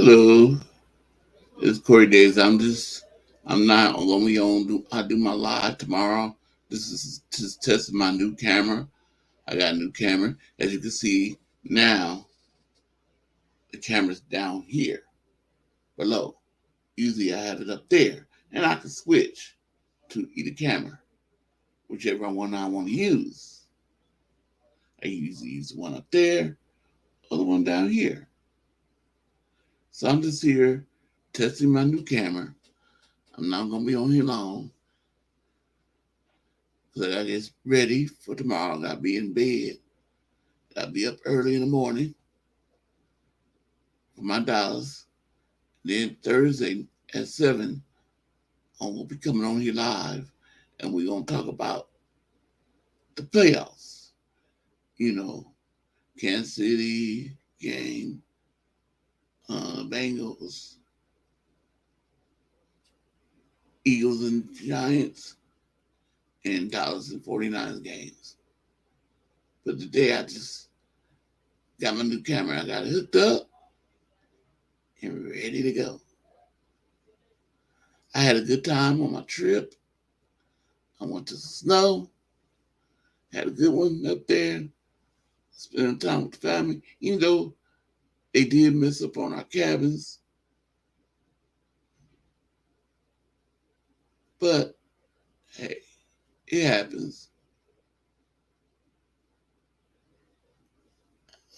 Hello, it's Corey Days. I'm not gonna be on. I do my live tomorrow. This is just testing my new camera. I got a new camera. As you can see now, the camera's down here below. Usually I have it up there, and I can switch to either camera, whichever one I want to use. I usually use the one up there or the one down here. So I'm just here testing my new camera. I'm not gonna be on here long. So I get ready for tomorrow. I gotta be in bed. Gotta be up early in the morning for my Dallas. Then Thursday at 7, I'm gonna be coming on here live and we're gonna talk about the playoffs. You know, Kansas City game, Bengals, Eagles and Giants, and Dallas and 49ers games. But today I just got my new camera. I got it hooked up and ready to go. I had a good time on my trip. I went to the snow, had a good one up there, spending time with the family. Even though they did mess up on our cabins, but hey, it happens.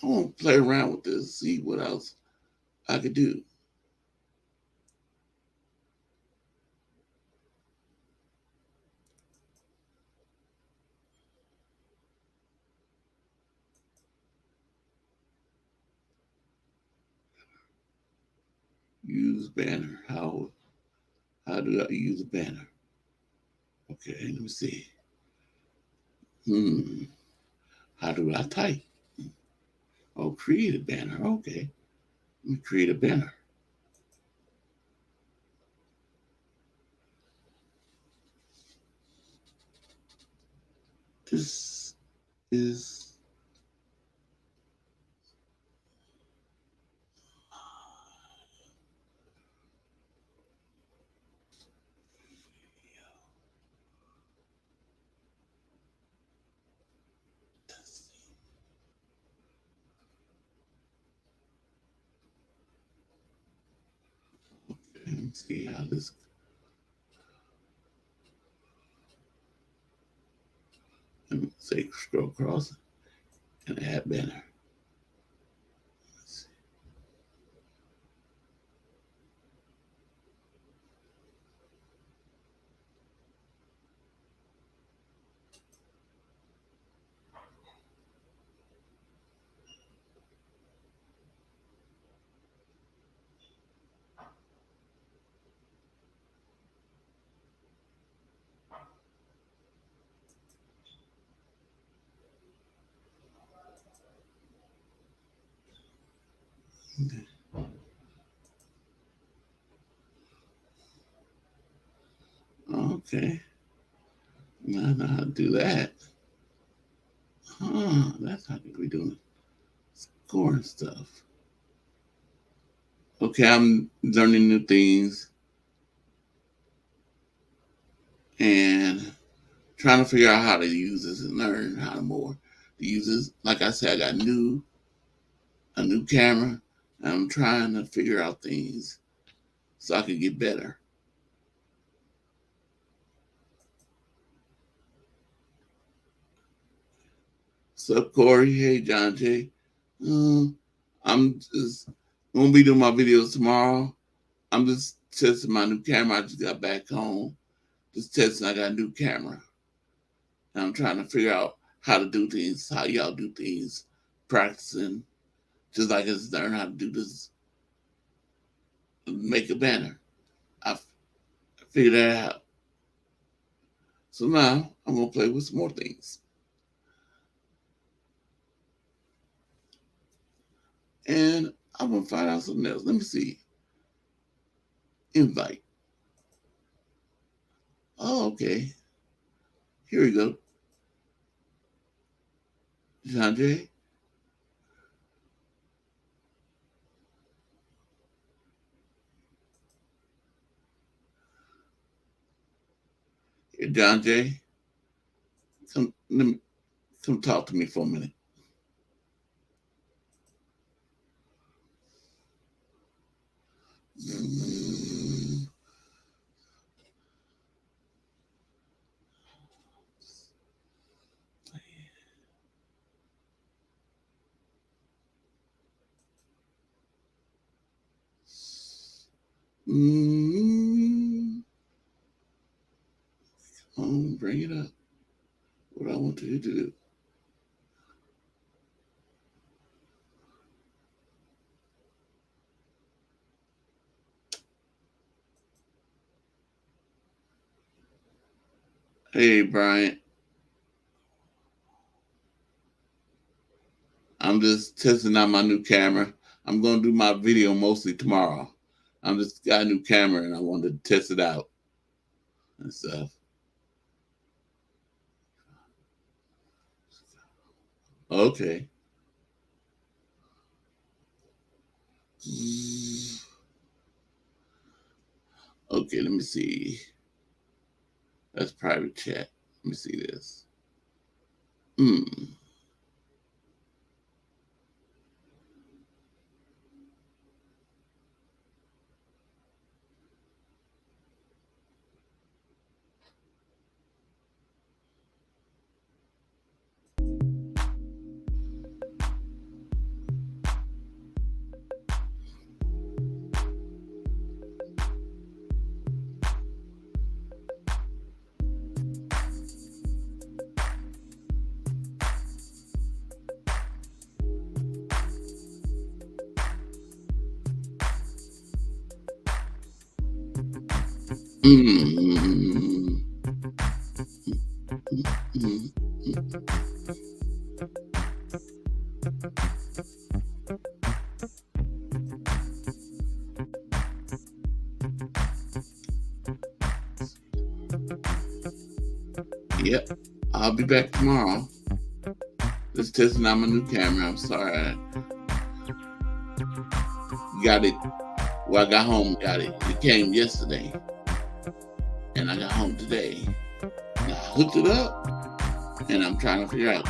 I want to play around with this, see what else I could do. Use banner. How do I use a banner? Okay, let me see. Hmm. How do I type? Oh, create a banner. Okay. Let me create a banner. This is let me see how this. Let me say scroll across and add banner. Okay. Now I know how to do that. That's how we doing scoring stuff. Okay, I'm learning new things and trying to figure out how to use this and learn how to more to use this. Like I said, I got a new camera and I'm trying to figure out things so I can get better. What's up, Corey? Hey, John J. I'm just gonna be doing my videos tomorrow. I'm just testing my new camera. I just got back home. Just testing. I got a new camera. And I'm trying to figure out how to do things, how y'all do things, practicing, just like I just learned how to do this, make a banner. I figured that out. So now I'm gonna play with some more things, and I'm gonna find out something else. Let me see. Invite. Oh, okay. Here we go. John Jay. John Jay, come talk to me for a minute. Bring it up. What I want you to do. Hey, Brian. I'm just testing out my new camera. I'm going to do my video mostly tomorrow. I'm just got a new camera and I wanted to test it out and stuff. Okay. Okay, let me see. That's private chat. Let me see this. Yep, I'll be back tomorrow. Just testing out my new camera. I'm sorry. Got it. Well, I got home, got it. It came yesterday. And I got home today. And I hooked it up. And I'm trying to figure out,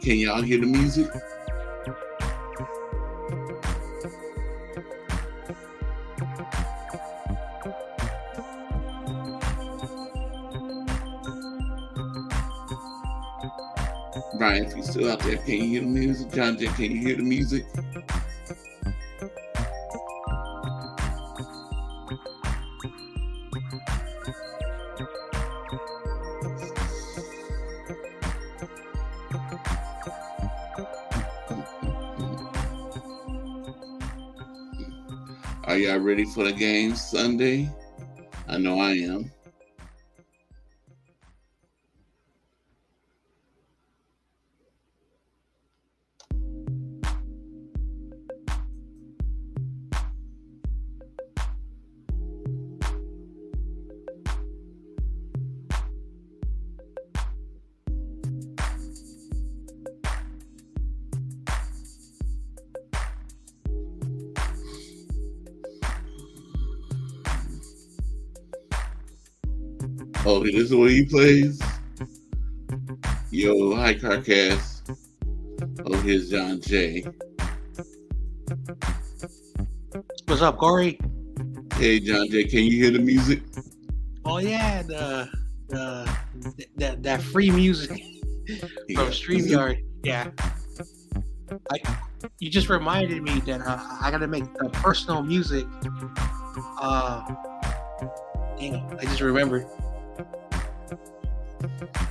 can y'all hear the music? Brian, if you're still out there, can you hear the music? John Jay, can you hear the music? Are y'all ready for the game Sunday? I know I am. Oh, this is what he plays? Yo, hi, Carcass. Oh, here's John Jay. What's up, Corey? Hey, John Jay, can you hear the music? Oh yeah, that free music from StreamYard. Yeah. You just reminded me that I gotta make personal music. I just remembered.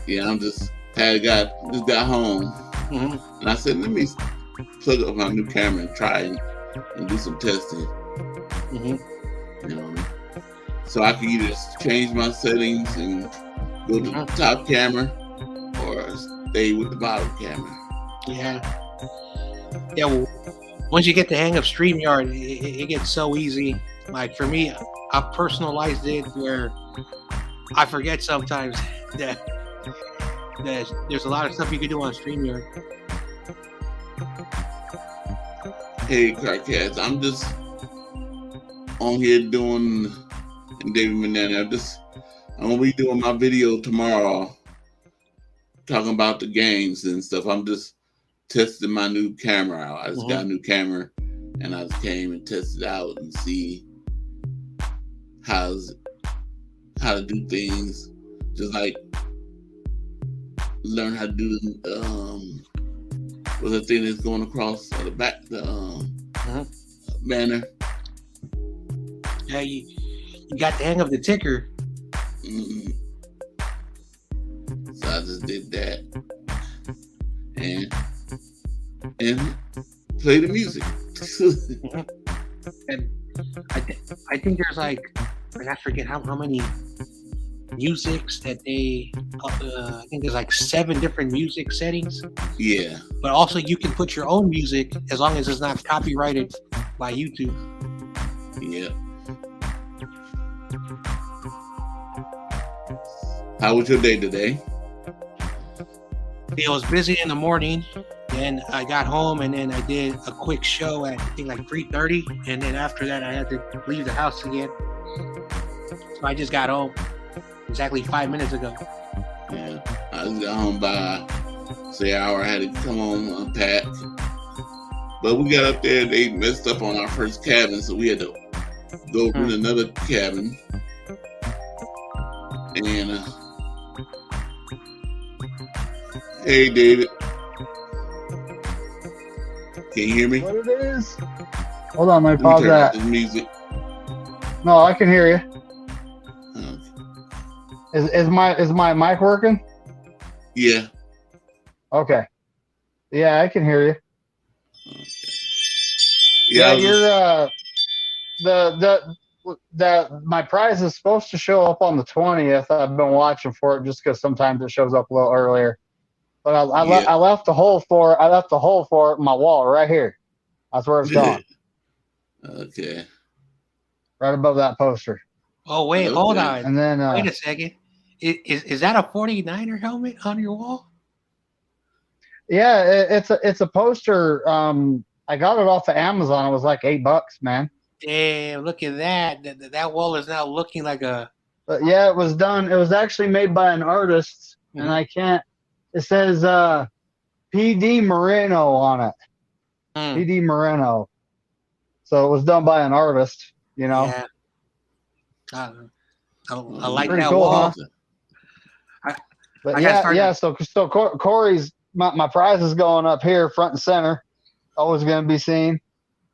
Yeah, I'm just got home, and I said, let me plug up my new camera and try and do some testing. You know, so I can either change my settings and go to the top camera or stay with the bottom camera. Yeah. Well, once you get the hang of StreamYard, it gets so easy. Like for me, I personalized it where I forget sometimes that there's a lot of stuff you can do on StreamYard. Hey, Carcass, I'm just on here doing, and David Manana, I'm just I'm gonna be doing my video tomorrow, talking about the games and stuff. I'm just testing my new camera out. I just got a new camera, and I just came and tested it out and see how's how to do things. Just like learn how to do what's the thing that's going across the back the banner. Yeah, you got the hang of the ticker. Mm-hmm. So I just did that and play the music. And I think there's like, I forget how many musics that they. I think there's like 7 different music settings. Yeah. But also you can put your own music as long as it's not copyrighted by YouTube. Yeah. How was your day today? I was busy in the morning, then I got home, and then I did a quick show at I think like 3:30, and then after that I had to leave the house again. So I just got home exactly 5 minutes ago. Yeah, I just got home by say an hour. I had to come home unpack, but we got up there. They messed up on our first cabin, so we had to go rent another cabin. And hey, David, can you hear me? What it is? Hold on, let me Let pause me turn off that. this music. No, I can hear you. Okay. Is my mic working? Yeah. Okay. Yeah, I can hear you. Okay. Yeah, I was you're my prize is supposed to show up on the 20th. I've been watching for it just because sometimes it shows up a little earlier. But I left the hole for it. I left the hole for it in my wall right here. That's where it's going. Okay. Right above that poster. Oh wait, hold on. And then wait a second. Is that a 49er helmet on your wall? Yeah, it's a poster. I got it off of Amazon. It was like $8, man. Damn, look at that. That wall is now looking like a. But yeah, it was done. It was actually made by an artist, and I can't. It says PD Moreno on it. PD Moreno. So it was done by an artist, you know. Yeah. I like pretty that cool, wall. Huh? But yeah. So Corey's my prize is going up here, front and center. Always going to be seen.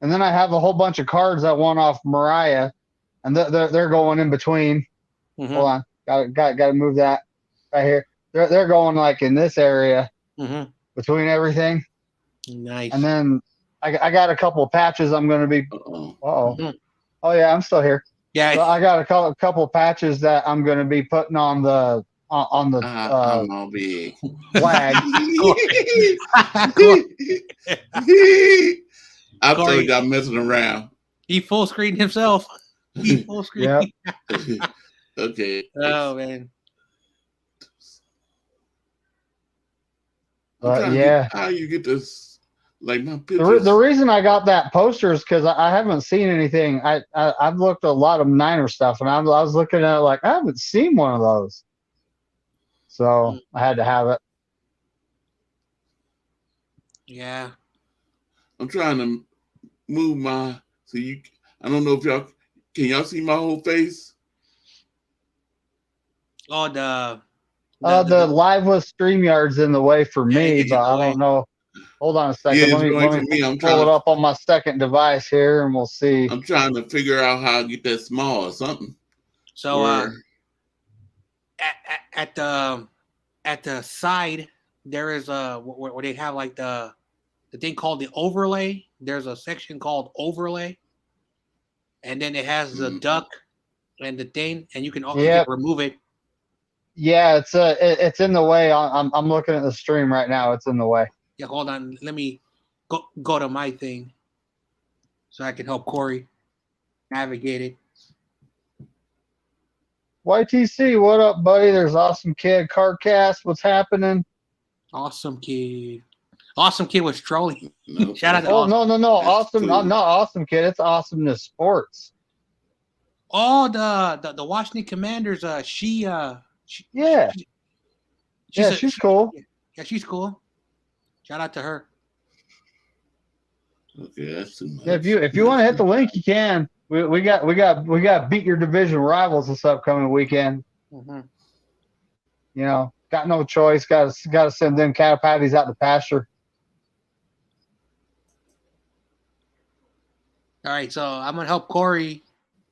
And then I have a whole bunch of cards I won off Mariah, and they're going in between. Hold on, got to move that right here. They're going like in this area between everything. Nice. And then I got a couple of patches I'm going to be. Oh yeah, I'm still here. Yeah. So I got a couple of patches that I'm going to be putting on the I'm all big. flag. I thought he got messing around. He full screened himself. He full screen. Yep. Okay. Oh man. Yeah. How you get this? Like my pictures. The reason I got that poster is because I haven't seen anything. I've looked at a lot of Niner stuff, and I was looking at it like I haven't seen one of those. So I had to have it. Yeah. I'm trying to move my I don't know if can y'all see my whole face? Oh, the live with StreamYard's in the way for me, but I don't know. Hold on a second. Yeah, let me pull it up on my second device here, and we'll see. I'm trying to figure out how I get that small or something. So at the side there is where they have like the thing called the overlay. There's a section called overlay, and then it has the duck and the thing, and you can remove it. Yeah, it's in the way. I'm looking at the stream right now. It's in the way. Yeah, hold on. Let me go to my thing so I can help Corey navigate it. YTC, what up, buddy? There's Awesome Kid, Carcast. What's happening? Awesome Kid. Awesome Kid was trolling. No, Shout out to no. Awesome, cool. not Awesome Kid. It's Awesomeness Sports. Oh, the Washington Commanders. She's cool. Yeah, she's cool. Shout out to her. Okay, that's too much. Yeah, if you want to hit the link, you can. We got beat your division rivals this upcoming weekend. Mm-hmm. You know, got no choice. Got to send them cattle patties out to pasture. All right, so I'm gonna help Corey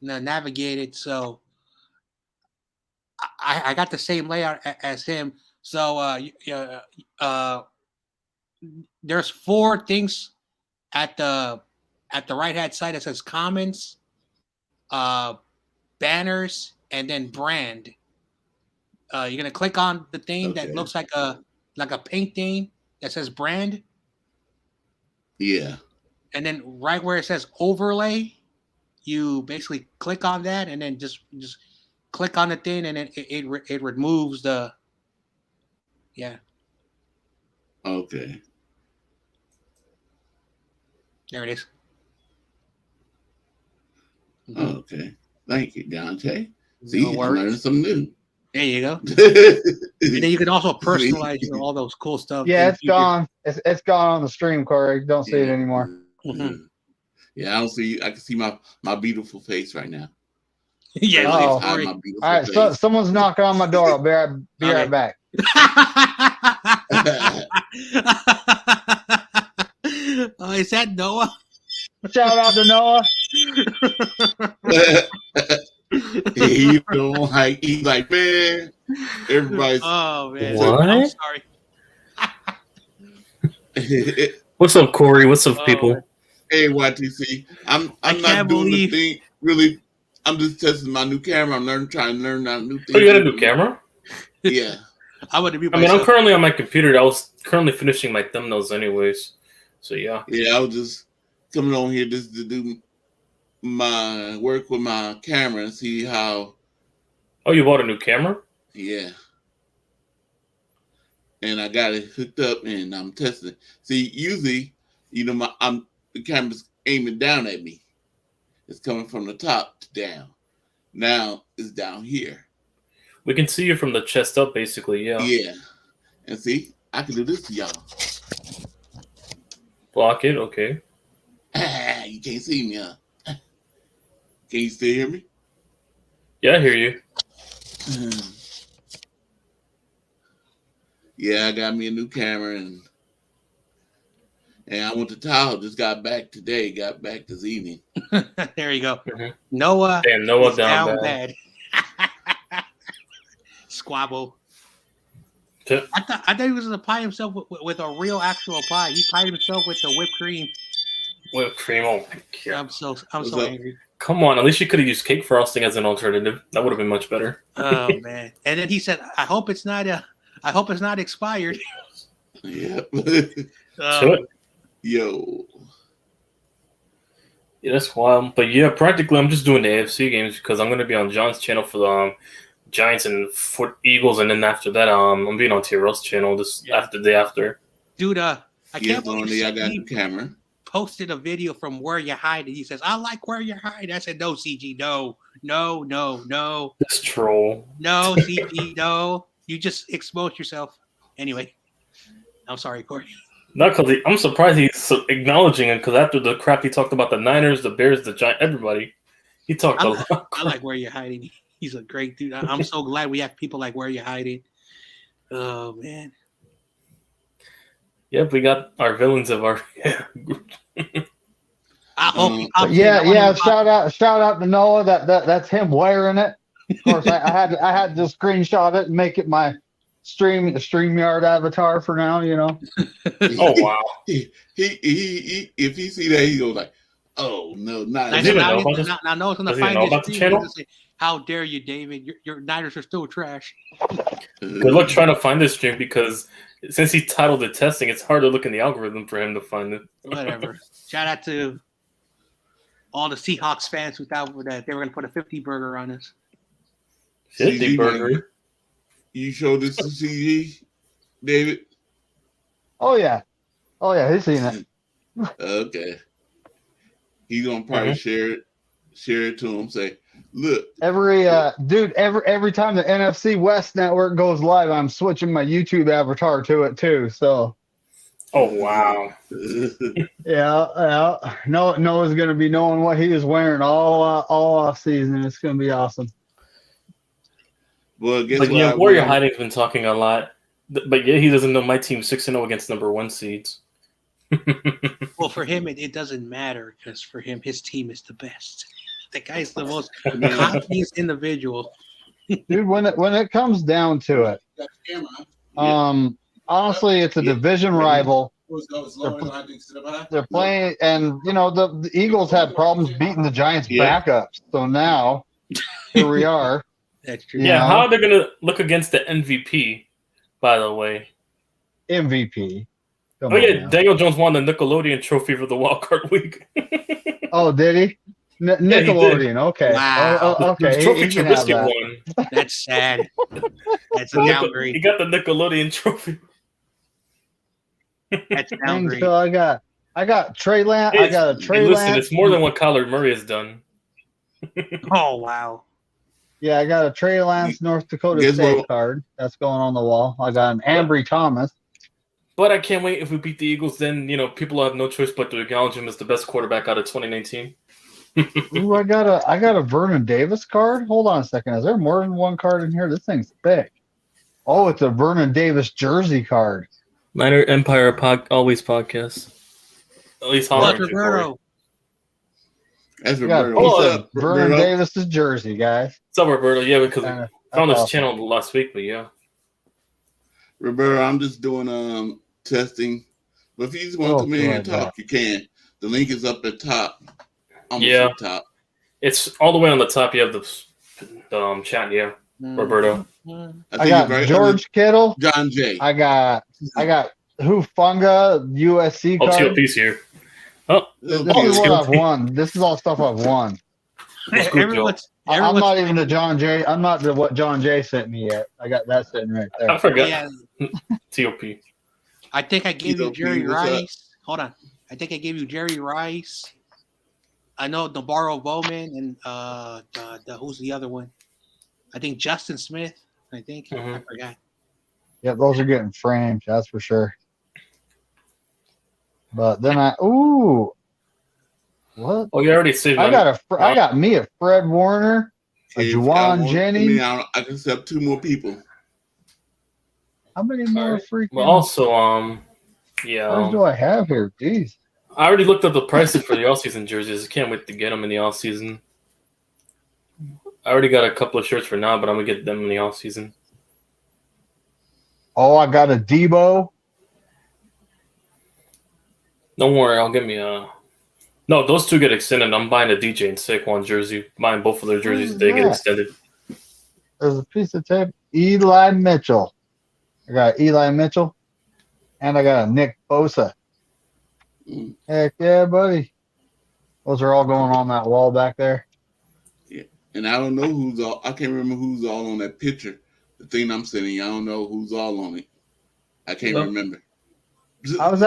navigate it. So I got the same layout as him. So there's 4 things at the right hand side that says comments, banners, and then brand. You're gonna click on the thing that looks like a paint thing that says brand. Yeah. And then right where it says overlay, you basically click on that, and then just click on the thing, and then it removes the. Yeah. Okay. There it is. Mm-hmm. Okay. Thank you, Dante. See, No I learned something new. There you go. And then you can also personalize all those cool stuff. Yeah, it's gone. It's gone on the stream, Corey. Don't see it anymore. Mm-hmm. Yeah, I don't see. I can see my beautiful face right now. Yeah. All right. So someone's knocking on my door. I'll be right back. Is that Noah? Shout out to Noah. He's like, man, everybody's. Oh man, what? I'm sorry. What's up, Corey? What's up, people? Hey, YTC. I'm not doing the thing. Really, I'm just testing my new camera. I'm trying to learn out new things. Oh, you got a new camera? Yeah. I'm currently on my computer. I was currently finishing my thumbnails, anyways. So yeah. Yeah, I was just coming on here just to do my work with my camera and see how. Oh, you bought a new camera? Yeah. And I got it hooked up and I'm testing. See, usually, the camera's aiming down at me. It's coming from the top to down. Now it's down here. We can see you from the chest up, basically. Yeah. Yeah. And see, I can do this to y'all. Block it. Okay. You can't see me, huh? Can you still hear me? Yeah, I hear you. Yeah, I got me a new camera and I went to Tahoe. Just got back today. Got back this evening. There you go. Mm-hmm. Noah. Damn, Noah down bad. Squabble. I thought he was gonna pie himself with a real actual pie. He pied himself with the whipped cream. Whipped cream. Oh my god! I'm so angry. Come on, at least you could have used cake frosting as an alternative. That would have been much better. Oh man! And then he said, "I hope it's not expired." Yeah. Yo. Yeah, that's wild. But yeah, practically, I'm just doing the AFC games because I'm gonna be on John's channel for the Giants and Eagles, and then after that, I'm being on TRL's channel after the day after. Dude, I can't believe I got the camera. Posted a video from Where You Hide, and he says, "I like Where You Hide." I said, "No, CG, no." This troll. No, CG, no. You just exposed yourself. Anyway, I'm sorry, Corey. Not because I'm surprised he's acknowledging it because after the crap he talked about the Niners, the Bears, the Giants, everybody, he talked a lot. I like Where You're Hiding. He's a great dude. I'm so glad we have people like Where You're Hiding. Oh man. Yep, we got our villains of our group. Shout out to Noah. That's him wearing it. Of course, I had to screenshot it and make it my StreamYard avatar for now. Oh wow. He if he see that, he goes like, "Oh no, not." Now Noah's gonna find this channel. Say, "How dare you, David? Your Niners are still trash." Good luck trying to find this stream because since he titled it testing, it's hard to look in the algorithm for him to find it. Whatever. Shout out to all the Seahawks fans who thought that they were going to put a 50 burger on us. 50 burger? You showed this to CG, David? Oh, yeah. He's seen it. Okay. He's going to probably share it share it to them. Say, look, every time the NFC West network goes live, I'm switching my YouTube avatar to it too. So. Oh wow! Yeah. Noah's gonna be knowing what he is wearing all off season. It's gonna be awesome. Well, guess but what? yeah, Warrior Hiding's been talking a lot, but yeah, he doesn't know my team 6-0 against number 1 seeds. Well, for him, it doesn't matter because for him, his team is the best. The guy's the most cockiest individual. Dude, when it comes down to it, honestly, it's a division rival. They're playing, and the Eagles had problems beating the Giants' backups. So now here we are. That's true. Yeah, how are they going to look against the MVP? By the way, MVP. Daniel Jones won the Nickelodeon Trophy for the Wild Card Week. Oh, did he? Nickelodeon. He okay. Wow. Okay. Trophy he can have that. won. That's sad. That's a downgrade. He got the Nickelodeon Trophy. That's a downgrade. So I got Trey Lance. I got a Trey Lance. It's more than what Kyler Murray has done. Oh wow. Yeah, I got a Trey Lance North Dakota State card that's going on the wall. I got an Ambry Thomas. But I can't wait if we beat the Eagles. Then people will have no choice but to acknowledge him as the best quarterback out of 2019. Ooh, I got a Vernon Davis card. Hold on a second. Is there more than one card in here? This thing's thick. Oh, it's a Vernon Davis jersey card. Minor Empire always podcast. At least Roberto. That's Roberto. Vernon Davis's jersey, guys. What's up, Roberto? Yeah, because I found this channel last week, but yeah. Roberto, I'm just doing testing. But if you just want to come in here and talk, you can. The link is up at top. Almost at the top. It's all the way on the top. You have the chat, yeah. Roberto. I got George Kittle. John Jay. I got Hufunga USC card. TLP's here. Oh, this is what I've won. This is all stuff I've won. I'm not even the John Jay. I'm not the what John Jay sent me yet. I got that sitting right there. I forgot. TOP. I think I gave you Jerry Rice. Hold on. I think I gave you Jerry Rice. I know Navarro Bowman and who's the other one? I think Justin Smith. I think I forgot. Yeah, those are getting framed. That's for sure. But then what? Oh, you already saved. I got me a Fred Warner, a Juwan Jennings. I can accept 2 more people. How many more freaking? Well, also, What do I have here? Jeez. I already looked up the prices for the all-season jerseys. I can't wait to get them in the all-season. I already got a couple of shirts for now, but I'm gonna get them in the all-season. Oh, I got a Debo. Don't worry, I'll get me a. No, those 2 get extended. I'm buying a DJ and Saquon jersey. Buying both of their jerseys. They get extended. There's a piece of tape. Eli Mitchell. I got Eli Mitchell, and I got a Nick Bosa. Heck yeah, buddy. Those are all going on that wall back there. Yeah, and I don't know who's all. I can't remember who's all on that picture. The thing I'm sending you, I don't know who's all on it. I can't remember. I was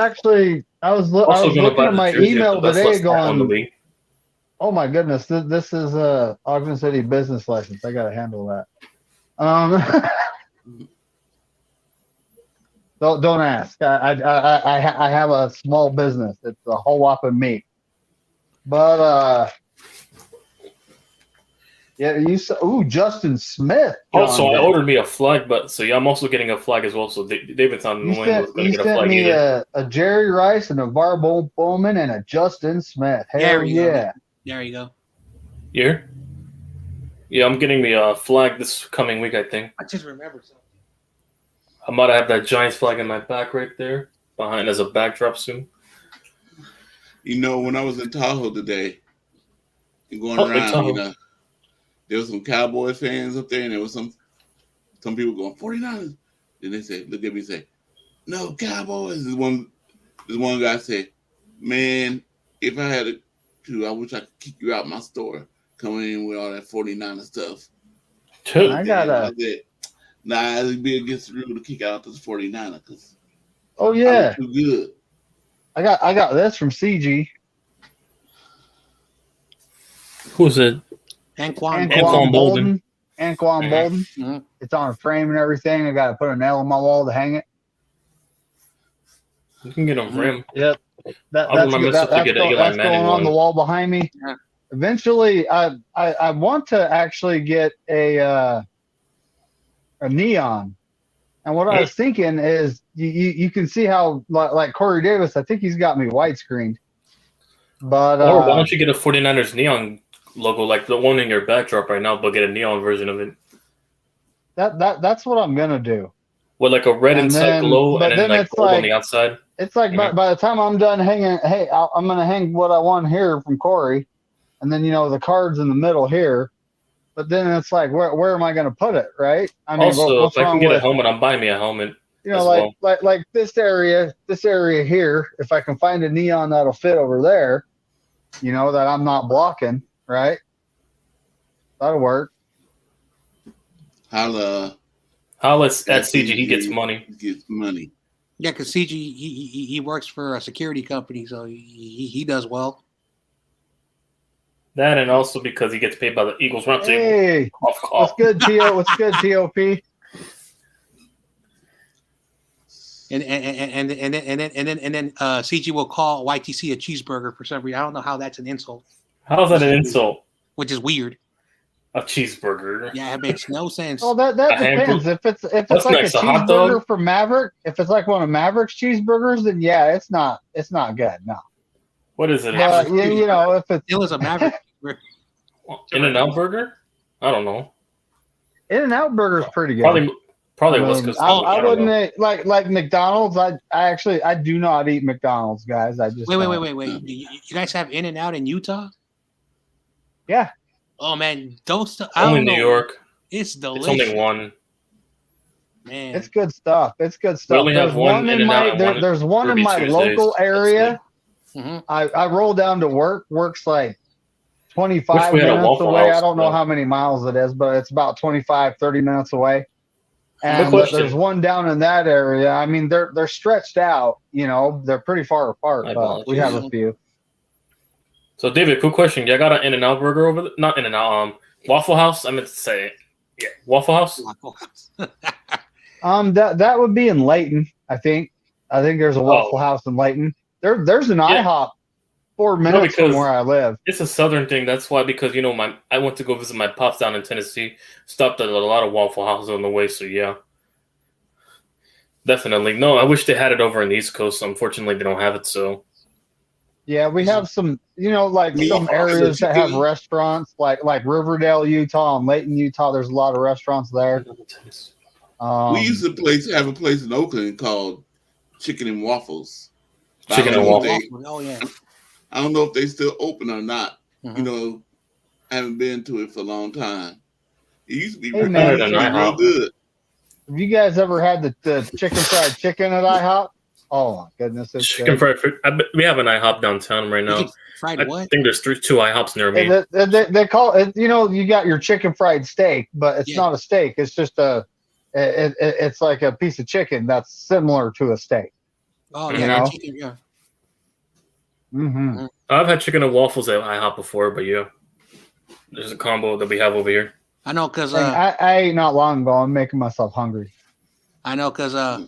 looking at my email today going, oh my goodness, this is a Ogden City business license. I got to handle that. Don't ask. I have a small business. It's a whole lot of meat. But yeah, Justin Smith. Also, I ordered me a flag, I'm also getting a flag as well. So David's on the way. He sent me a Jerry Rice, and a Navarro Bowman, and a Justin Smith. Hell yeah! There you go. Here. Yeah, I'm getting me a flag this coming week. I think. I just remembered something. I might have that Giants flag in my back right there, behind as a backdrop soon. When I was in Tahoe today, and going around, there was some Cowboys fans up there, and there was some people going 49ers. Then they said, look at me and say, no, Cowboys. This one guy said, man, if I had to, I wish I could kick you out my store coming in with all that 49er stuff. It'd be against the rule to kick out this 49er because too good. I got this from CG. Who's it? Anquan Bolden. Anquan Bolden. Mm-hmm. It's on a frame and everything. I got to put a nail on my wall to hang it. You can get them for him. Yep. That's going on the wall behind me. Yeah. Eventually, I want to actually get a neon. And what I was thinking is, you can see how, like Corey Davis, I think he's got me widescreened. But or why don't you get a 49ers neon logo, like the one in your backdrop right now, but get a neon version of it? That's what I'm gonna do. With like a red inside glow, and then like gold on the outside. It's like by the time I'm done hanging, hey, I'm gonna hang what I want here from Corey, and then the cards in the middle here. But then it's like, where am I going to put it, right? I mean, also, if I can get a helmet, I'm buying me a helmet. Like this area here. If I can find a neon that'll fit over there, that I'm not blocking, right? That'll work. Holla at CG. He gets money. Yeah, because CG he works for a security company, so he does well. That, and also because he gets paid by the Eagles round table. Hey, what's good, T.O.? What's good, TOP? And then CG will call YTC a cheeseburger for some reason. I don't know how that's an insult. How is that an insult? Which is weird. A cheeseburger. Yeah, it makes no sense. Well, that depends. If it's like a cheeseburger from Maverick, if it's like one of Maverick's cheeseburgers, then yeah, it's not good. No. What is it? If it's still is a Maverick. In-N-Out burger? I don't know. In-N-Out burger is pretty good. Probably was because I wouldn't like McDonald's. I do not eat McDonald's, guys. I just wait. You guys have In-N-Out in Utah? Yeah. Oh man, only New York. It's delicious. It's only one. Man, it's good stuff. It's good stuff. We only have one in my there's one in my local area. Mm-hmm. I roll down to work. Work's like 25 minutes away. I don't know how many miles it is, but it's about 25, 30 minutes away. And there's one down in that area. I mean, they're stretched out. They're pretty far apart, but we have a few. So, David, quick question. You got an In-N-Out burger over there? Not In-N-Out, Waffle House? I meant to say it. Yeah, Waffle House? That would be in Layton, I think. I think there's a Waffle House in Layton. There's an IHOP 4 minutes from where I live. It's a southern thing. That's why, because I went to go visit my pops down in Tennessee. Stopped at a lot of Waffle Houses on the way. So yeah, definitely. No, I wish they had it over in the East Coast. Unfortunately, they don't have it. So yeah, we have some, some areas that have restaurants, like Riverdale, Utah, and Layton, Utah. There's a lot of restaurants there. We used to have a place in Oakland called Chicken and Waffles. Chicken and Waffles. Oh yeah. I don't know if they still open or not. Mm-hmm. I haven't been to it for a long time. It used to be real good. Have you guys ever had the chicken fried chicken at IHOP? Oh my goodness, it's chicken fried. We have an IHOP downtown right now. Fried what? I think there's two IHOPs near me. They call it. You got your chicken fried steak, but it's not a steak. It's just it's like a piece of chicken that's similar to a steak. Oh yeah, chicken, yeah. Mm-hmm. I've had chicken and waffles at IHOP before, but yeah, there's a combo that we have over here. I know because I ate not long ago. I'm making myself hungry. I know because a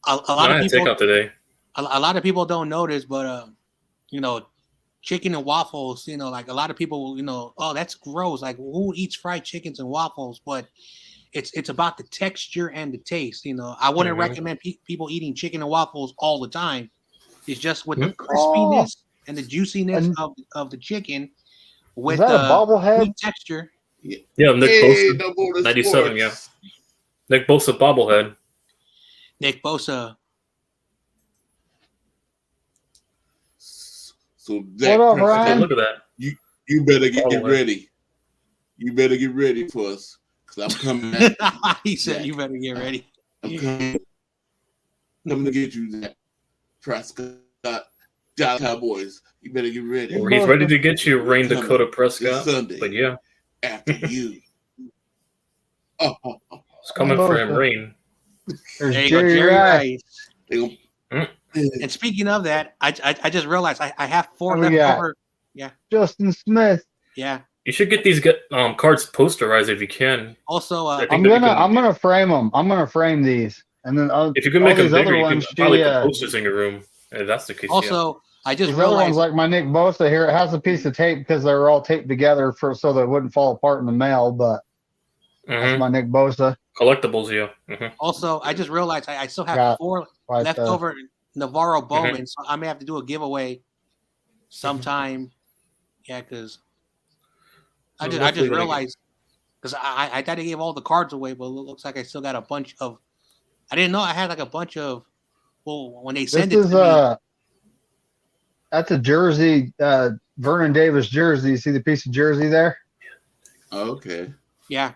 lot of people takeout today. A lot of people don't notice, but chicken and waffles. Like a lot of people, oh, that's gross. Like who eats fried chickens and waffles? But it's about the texture and the taste. I wouldn't recommend people eating chicken and waffles all the time. It's just with the crispiness and the juiciness of the chicken with the bobblehead texture. Yeah, Nick Bosa, 97. Yeah, Nick Bosa bobblehead. Nick Bosa. So that, what up, Ryan? Look at that. You better get ready. You better get ready for us because I'm coming. He said, "You better get ready." I'm coming to get you, Zach Prescott, Dallas Cowboys. You better get ready. He's ready to get you, Rain Dakota Prescott. Sunday, but yeah, after you. It's coming for him, Rain. There's Jerry Rice. And speaking of that, I just realized I have 4 left over. Yeah, Justin Smith. Yeah. You should get these cards posterized if you can. Also, I'm gonna frame them. I'm gonna frame these, and then if you can make them these bigger, other you ones, can probably put posters in your room. If that's the case. Also, I just these realized other ones, like my Nick Bosa here, it has a piece of tape because they were all taped together so they wouldn't fall apart in the mail. But that's my Nick Bosa collectibles. Yeah. Also, I just realized I still have 4 leftover Navarro Bowman, so I may have to do a giveaway sometime. Yeah, because I just realized, because I thought I gave all the cards away, but it looks like I still got a bunch of. I didn't know I had like a bunch of. Well, when they send it to me, that's a jersey, Vernon Davis jersey. You see the piece of jersey there? Okay. Yeah.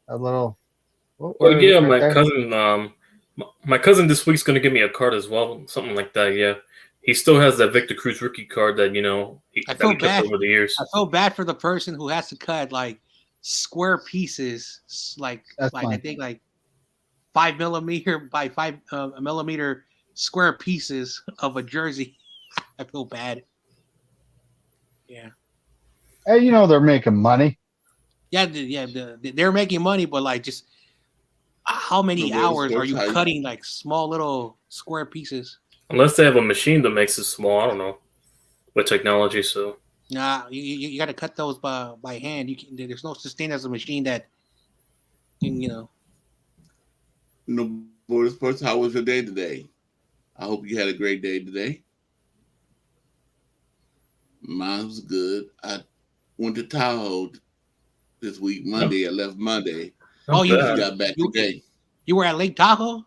A little. Yeah, my cousin this week's gonna give me a card as well, something like that. Yeah, he still has that Victor Cruz rookie card that I feel bad over the years. I feel bad for the person who has to cut like square pieces, like I think like 5 millimeter by 5 millimeter square pieces of a jersey. I feel bad. Yeah. Hey, they're making money. Yeah, they're making money, but like just. How many hours are you cutting like small little square pieces? Unless they have a machine that makes it small, I don't know, with technology. So nah, you got to cut those by hand. There's no such thing as a machine that No border sports. How was your day today? I hope you had a great day today. Mine was good. I went to Tahoe this week. Monday, I left Monday. You got back today. You were at Lake Tahoe?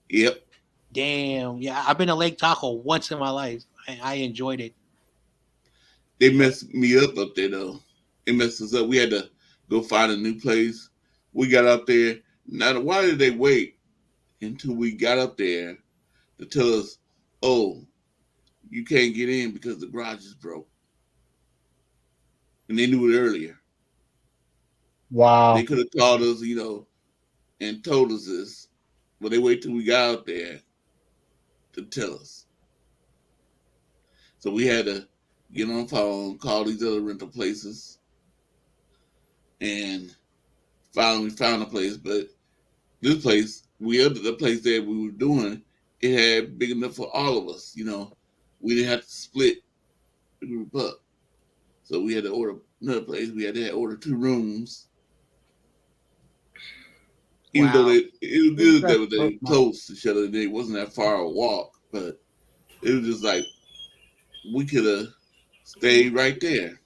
Yep. Damn. Yeah, I've been to Lake Tahoe once in my life. I enjoyed it. They messed me up there, though. They messed us up. We had to go find a new place. We got up there. Now, why did they wait until we got up there to tell us, oh, you can't get in because the garage is broke? And they knew it earlier. Wow. They could have called us, and told us this, but they wait till we got out there to tell us. So we had to get on the phone, call these other rental places, and finally we found a place. But this place, the place that we were doing, it had big enough for all of us. We didn't have to split the group up. So we had to order another place. We had to order 2 rooms. Even though it was good that they were close to each other, it wasn't that far a walk, but it was just like we could have stayed right there.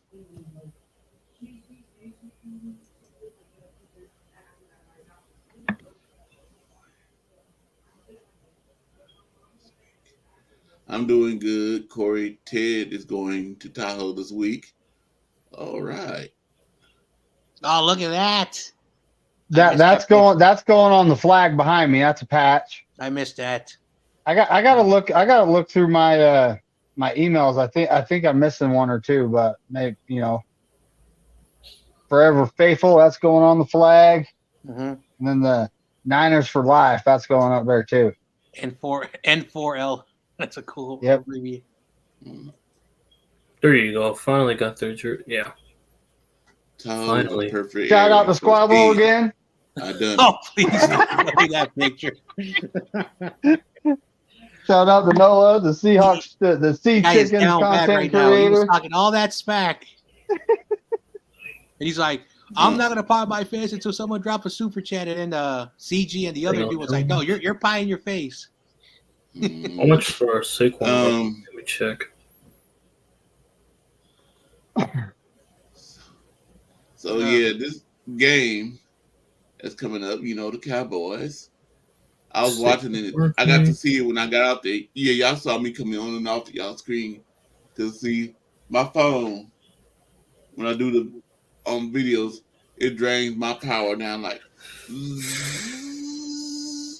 I'm doing good. Corey Ted is going to Tahoe this week. All right. Oh, look at that. That's going on the flag behind me. That's a patch. I missed that. I gotta look through my my emails. I think I'm missing 1 or 2, but maybe Forever Faithful, that's going on the flag. Mm-hmm. And then the Niners for Life, that's going up there too. N4L. That's a cool review. There you go. Finally got their jersey. Yeah. Finally. Perfect. Shout out to Squabble again. I done. Oh, please don't play that picture. Shout out to Noah, the Seahawks, the Sea Chickens content creator. He's talking all that smack. And he's like, I'm not gonna pie my face until someone drop a super chat. And then CG and the other dude was like, no, you're pieing your face. How much for Saquon? Let me check. So this game is coming up. The Cowboys. I was watching it. I got to see it when I got out there. Yeah, y'all saw me coming on and off the y'all screen to see my phone. When I do the videos, it drains my power down like.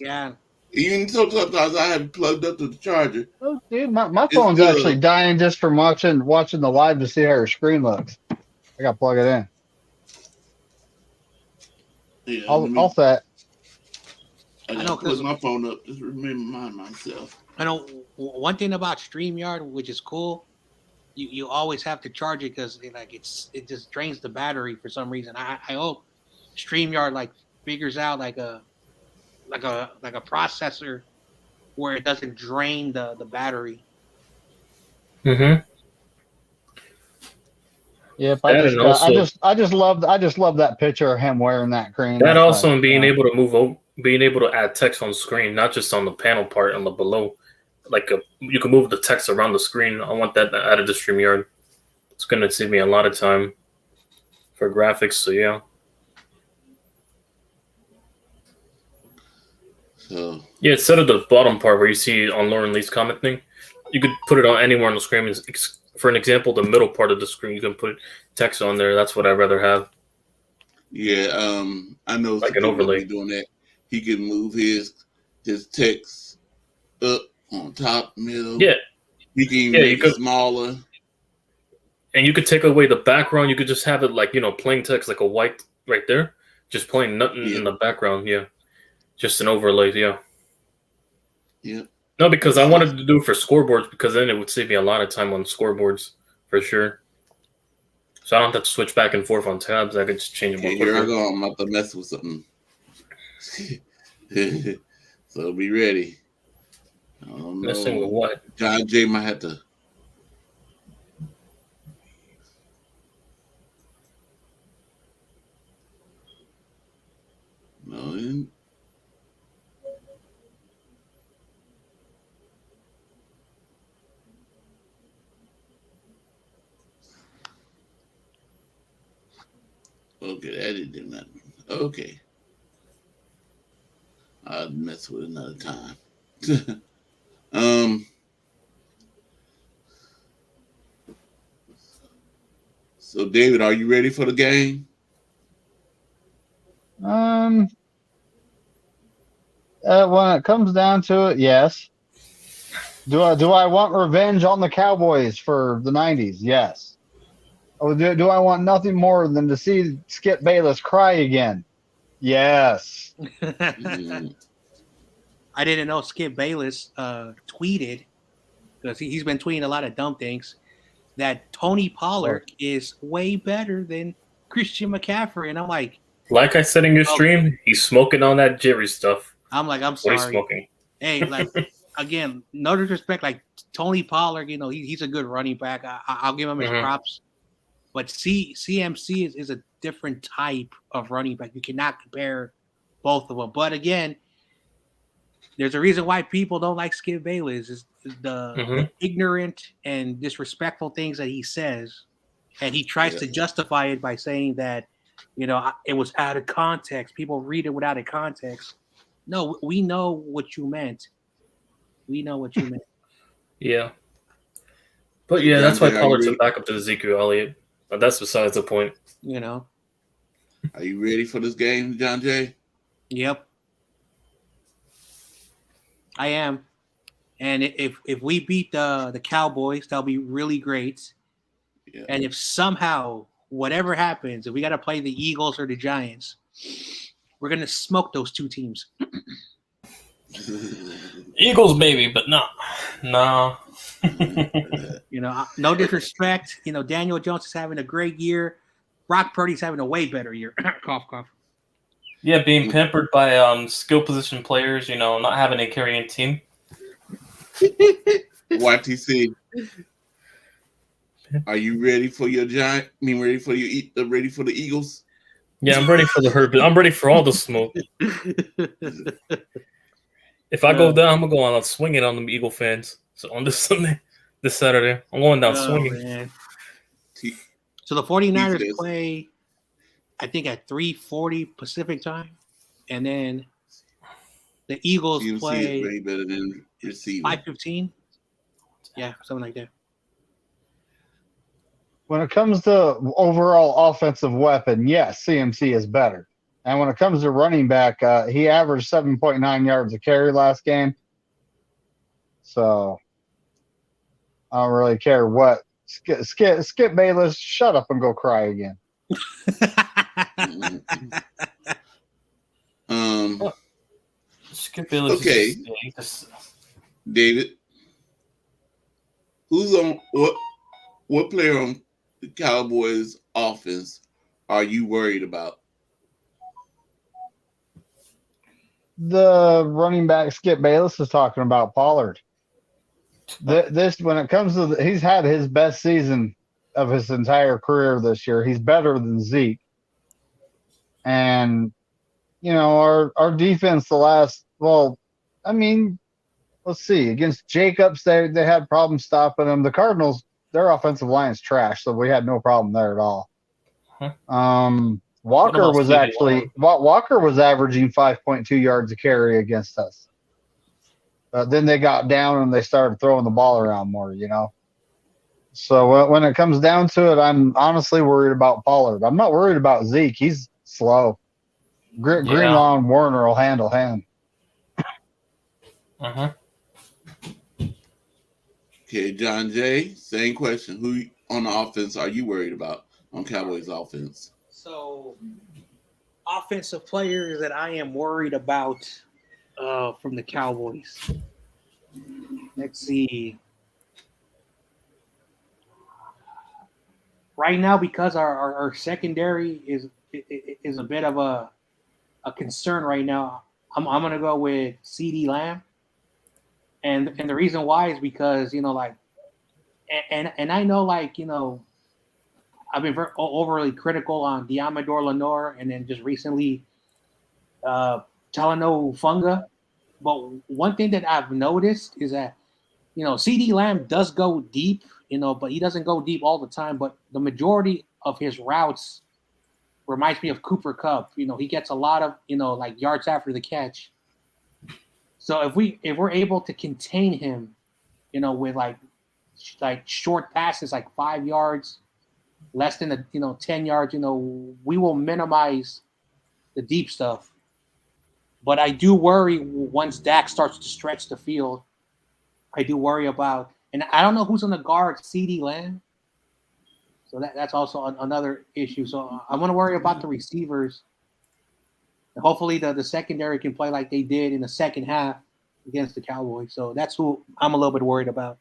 Yeah. Even sometimes I have plugged up to the charger. Oh, dude, my phone's actually dying just from watching the live to see how your screen looks. I got to plug it in. Yeah, all set. I know, put my phone up. Just remind myself. I know one thing about StreamYard, which is cool. you always have to charge it because it just drains the battery for some reason. I hope StreamYard like figures out like a processor where it doesn't drain the battery. Mm-hmm. Yep, I just love that picture of him wearing that cream. That also and being able to add text on screen, not just on the panel part on the below. You can move the text around the screen. I want that added to StreamYard. It's gonna save me a lot of time for graphics. So yeah. So yeah, instead of the bottom part where you see on Lauren Lee's comment thing, you could put it on anywhere on the screen. For an example, the middle part of the screen, you can put text on there. That's what I'd rather have. Yeah, I know like an overlay. Doing that, he can move his text up on top, middle. Yeah, he can make it smaller. And you could take away the background. You could just have it plain text, like a white right there, just plain nothing in the background. Yeah, just an overlay. Yeah. Yeah. No, because I wanted to do it for scoreboards because then it would save me a lot of time on scoreboards for sure. So I don't have to switch back and forth on tabs. I could just change them. Okay, here I go. I'm about to mess with something. So be ready. Messing with what? John J might have to. No. Okay, that didn't do nothing. Okay. I'll mess with it another time. So David, are you ready for the game? When it comes down to it, yes. Do I want revenge on the Cowboys for the 90s? Yes. Oh, do I want nothing more than to see Skip Bayless cry again? Yes. I didn't know Skip Bayless tweeted, because he's been tweeting a lot of dumb things, that Tony Pollard is way better than Christian McCaffrey. And I'm like I said in your stream, he's smoking on that Jerry stuff. I'm like, I'm sorry. What he's smoking. Hey, again, no disrespect, Tony Pollard, he's a good running back. I'll give him his props. But CMC is a different type of running back. You cannot compare both of them. But again, there's a reason why people don't like Skip Bayless is the ignorant and disrespectful things that he says. And he tries to justify it by saying that, it was out of context. People read it without a context. No, we know what you meant. We know what you meant. Yeah. But yeah, that's why Pollard's a backup to Ezekiel Elliott. But that's besides the point. Are you ready for this game, John Jay? Yep. I am. And if we beat the Cowboys, that'll be really great. Yeah. And if somehow, whatever happens, if we got to play the Eagles or the Giants, we're going to smoke those two teams. Eagles, baby, but no. No disrespect. Daniel Jones is having a great year. Brock Purdy's having a way better year. Cough, cough. Yeah, being pampered by skill position players, not having a carrying team. YTC, are you ready for your Giant? Ready for the Eagles? Yeah, I'm ready for the herd. I'm ready for all the smoke. If I go down, I'm gonna go on swinging on the Eagle fans. So on this Saturday, I'm going down swinging. Man. So the 49ers play, I think, at 3:40 Pacific time, and then the Eagles play way better than 5:15. Yeah, something like that. When it comes to overall offensive weapon, yes, CMC is better. And when it comes to running back, he averaged 7.9 yards a carry last game. So I don't really care what. Skip Bayless, shut up and go cry again. Skip Bayless. Okay. David, who's on what? What player on the Cowboys offense are you worried about? The running back Skip Bayless is talking about Pollard. This when it comes to he's had his best season of his entire career this year. He's better than Zeke. And our defense let's see. Against Jacobs, they had problems stopping them. The Cardinals, their offensive line's trash, so we had no problem there at all. Walker was averaging 5.2 yards a carry against us. Then they got down and they started throwing the ball around more, So when it comes down to it, I'm honestly worried about Pollard. I'm not worried about Zeke. He's slow. Greenlaw and Warner will handle him. Okay, John Jay, same question. Who on the offense are you worried about on Cowboys offense? So, offensive players that I am worried about from the Cowboys. Let's see. Right now, because our secondary is a bit of a concern right now, I'm gonna go with CeeDee Lamb, and the reason why is because and I know I've been very overly critical on Diamador Lenore and then just recently Talanoa Funga. But one thing that I've noticed is that, CeeDee Lamb does go deep, but he doesn't go deep all the time. But the majority of his routes reminds me of Cooper Kupp. He gets a lot of, yards after the catch. So if we're able to contain him, with like short passes, like 5 yards, less than 10 yards, we will minimize the deep stuff. But I do worry once Dak starts to stretch the field. I do worry about, and I don't know who's on the guard, CeeDee Lamb. So that's also another issue. So I want to worry about the receivers. And hopefully the secondary can play like they did in the second half against the Cowboys. So that's who I'm a little bit worried about.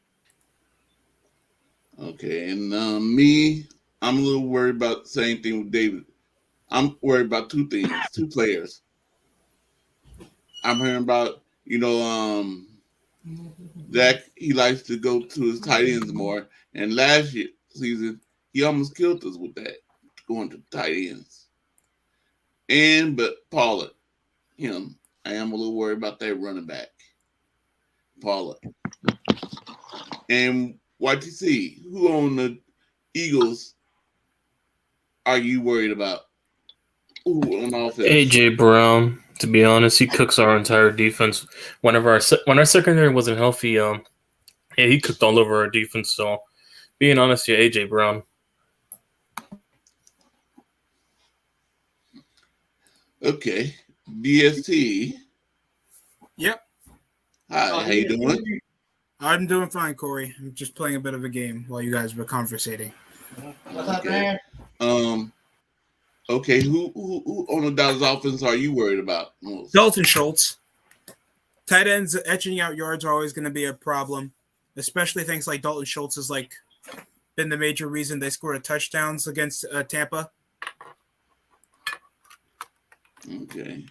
Okay, and me, I'm a little worried about the same thing with David. I'm worried about two things, two players. I'm hearing about, Dak, he likes to go to his tight ends more. And last season, he almost killed us with that, going to tight ends. But Pollard, him, I am a little worried about that running back, Pollard. And YTC, who on the Eagles are you worried about? Ooh, on offense? AJ Brown. To be honest, he cooks our entire defense. When our secondary wasn't healthy, he cooked all over our defense. So, being honest, AJ Brown. Okay, DST. Yep. Hi, how you doing? I'm doing fine, Corey. I'm just playing a bit of a game while you guys were conversating. What's up, man? Okay, who on the Dallas offense are you worried about most? Dalton Schultz. Tight ends etching out yards are always going to be a problem, especially things like Dalton Schultz has been the major reason they scored touchdowns against Tampa. Okay.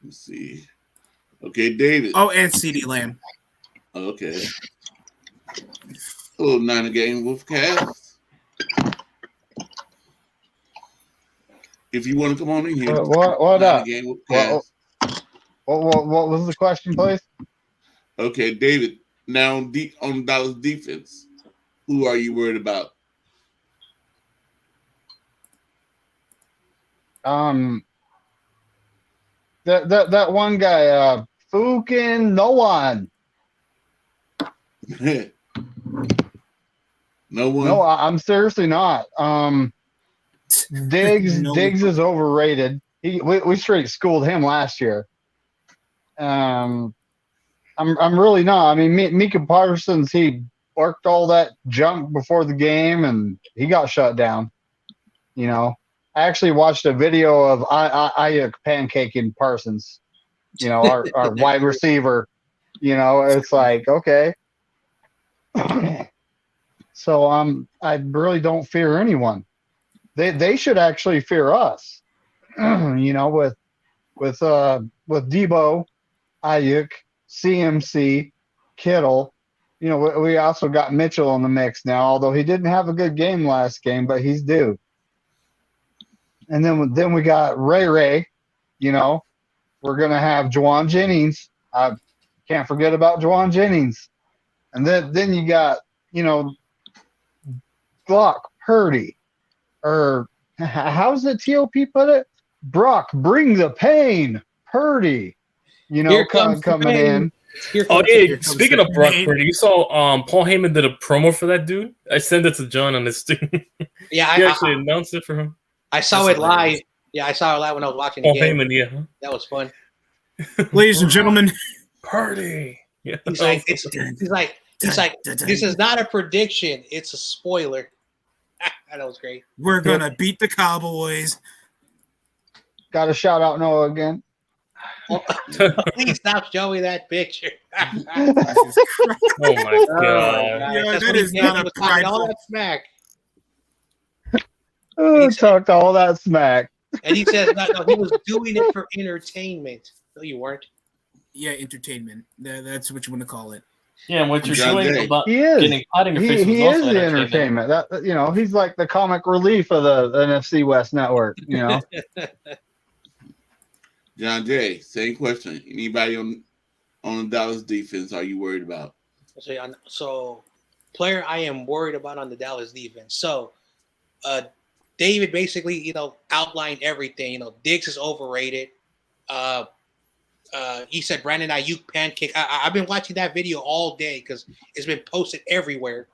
Let's see. Okay, David. Oh, and CeeDee Lamb. Okay. A little 9 game with Cass. If you want to come on in here. What up? What was the question, please? Okay, David. Now on Dallas defense, who are you worried about? That one guy, Fukin, no one. No one. No, I'm seriously not. Diggs is overrated. We straight schooled him last year. I'm really not. I mean, Micah Parsons, he worked all that junk before the game and he got shut down. I actually watched a video of Ayuk pancaking Parsons, our wide receiver. You know, it's like, okay. So I really don't fear anyone. They should actually fear us. You know, with Debo, Ayuk, CMC, Kittle. You know, we also got Mitchell in the mix now, although he didn't have a good game last game, but he's due. And then we got Ray. You know, we're gonna have Juwan Jennings. I can't forget about Juwan Jennings. And then you got, you know, Glock, Purdy, or how's the TOP put it? Brock, bring the pain, Purdy. You know, coming in. Speaking of Brock Purdy, you saw Paul Heyman did a promo for that dude. I sent it to John on his thing. Yeah, he actually announced it for him. I saw it live. Yeah, I saw it live when I was watching the game. Paul Heyman, yeah, that was fun. Ladies and gentlemen, Purdy. Yeah, he's like, this is not a prediction; it's a spoiler. That was great. We're gonna beat the Cowboys. Got to shout out Noah again. Please stop showing that picture. Oh my god! Yeah, that is not a prideful. All that smack. Talked all that smack. And he says, no, he was doing it for entertainment. No, you weren't. Yeah, entertainment. That's what you want to call it. Yeah, and what you're doing about he is. getting hot in your face he is the entertainment. That, you know, he's like the comic relief of the NFC West Network. You know. John Jay, same question. Anybody on the Dallas defense are you worried about? So, player I am worried about on the Dallas defense. So, David basically, you know, outlined everything. You know, Diggs is overrated. He said Brandon Ayuk pancake. I've been watching that video all day because it's been posted everywhere.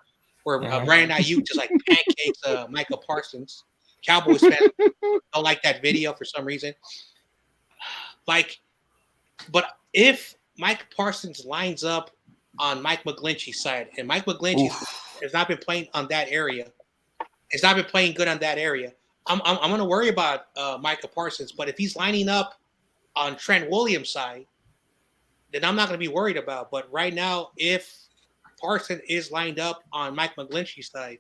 Where Brandon Ayuk just like pancakes Michael Parsons. Cowboys fans don't like that video for some reason. But if Mike Parsons lines up on Mike McGlinchey's side, and Mike McGlinchey has not been playing on that area, it's not been playing good on that area. I'm going to worry about Micah Parsons, but if he's lining up on Trent Williams' side, then I'm not going to be worried about. But right now, if Parsons is lined up on Mike McGlinchey's side,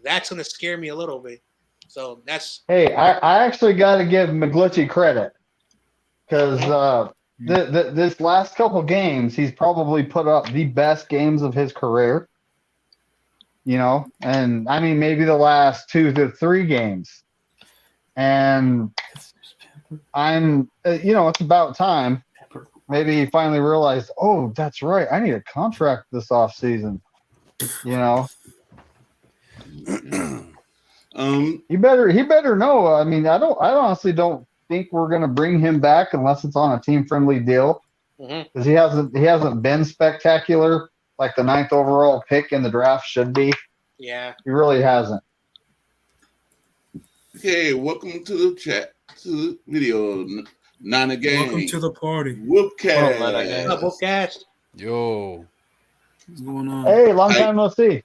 that's going to scare me a little bit. So that's. Hey, I actually got to give McGlinchey credit because this last couple games, he's probably put up the best games of his career. You know, and I mean, maybe the last 2 to 3 games. And I'm, you know, it's about time. Maybe he finally realized, oh, that's right. I need a contract this offseason. You know, he better know. I mean, I honestly don't think we're going to bring him back unless it's on a team friendly deal because he hasn't been spectacular. Like the 9th overall pick in the draft should be. Yeah. He really hasn't. Okay, welcome to the chat, to the video. Nana Gang. Welcome to the party. Whoopcast. What's up, Whoopcast? Yo. What's going on? Hey, long time no see.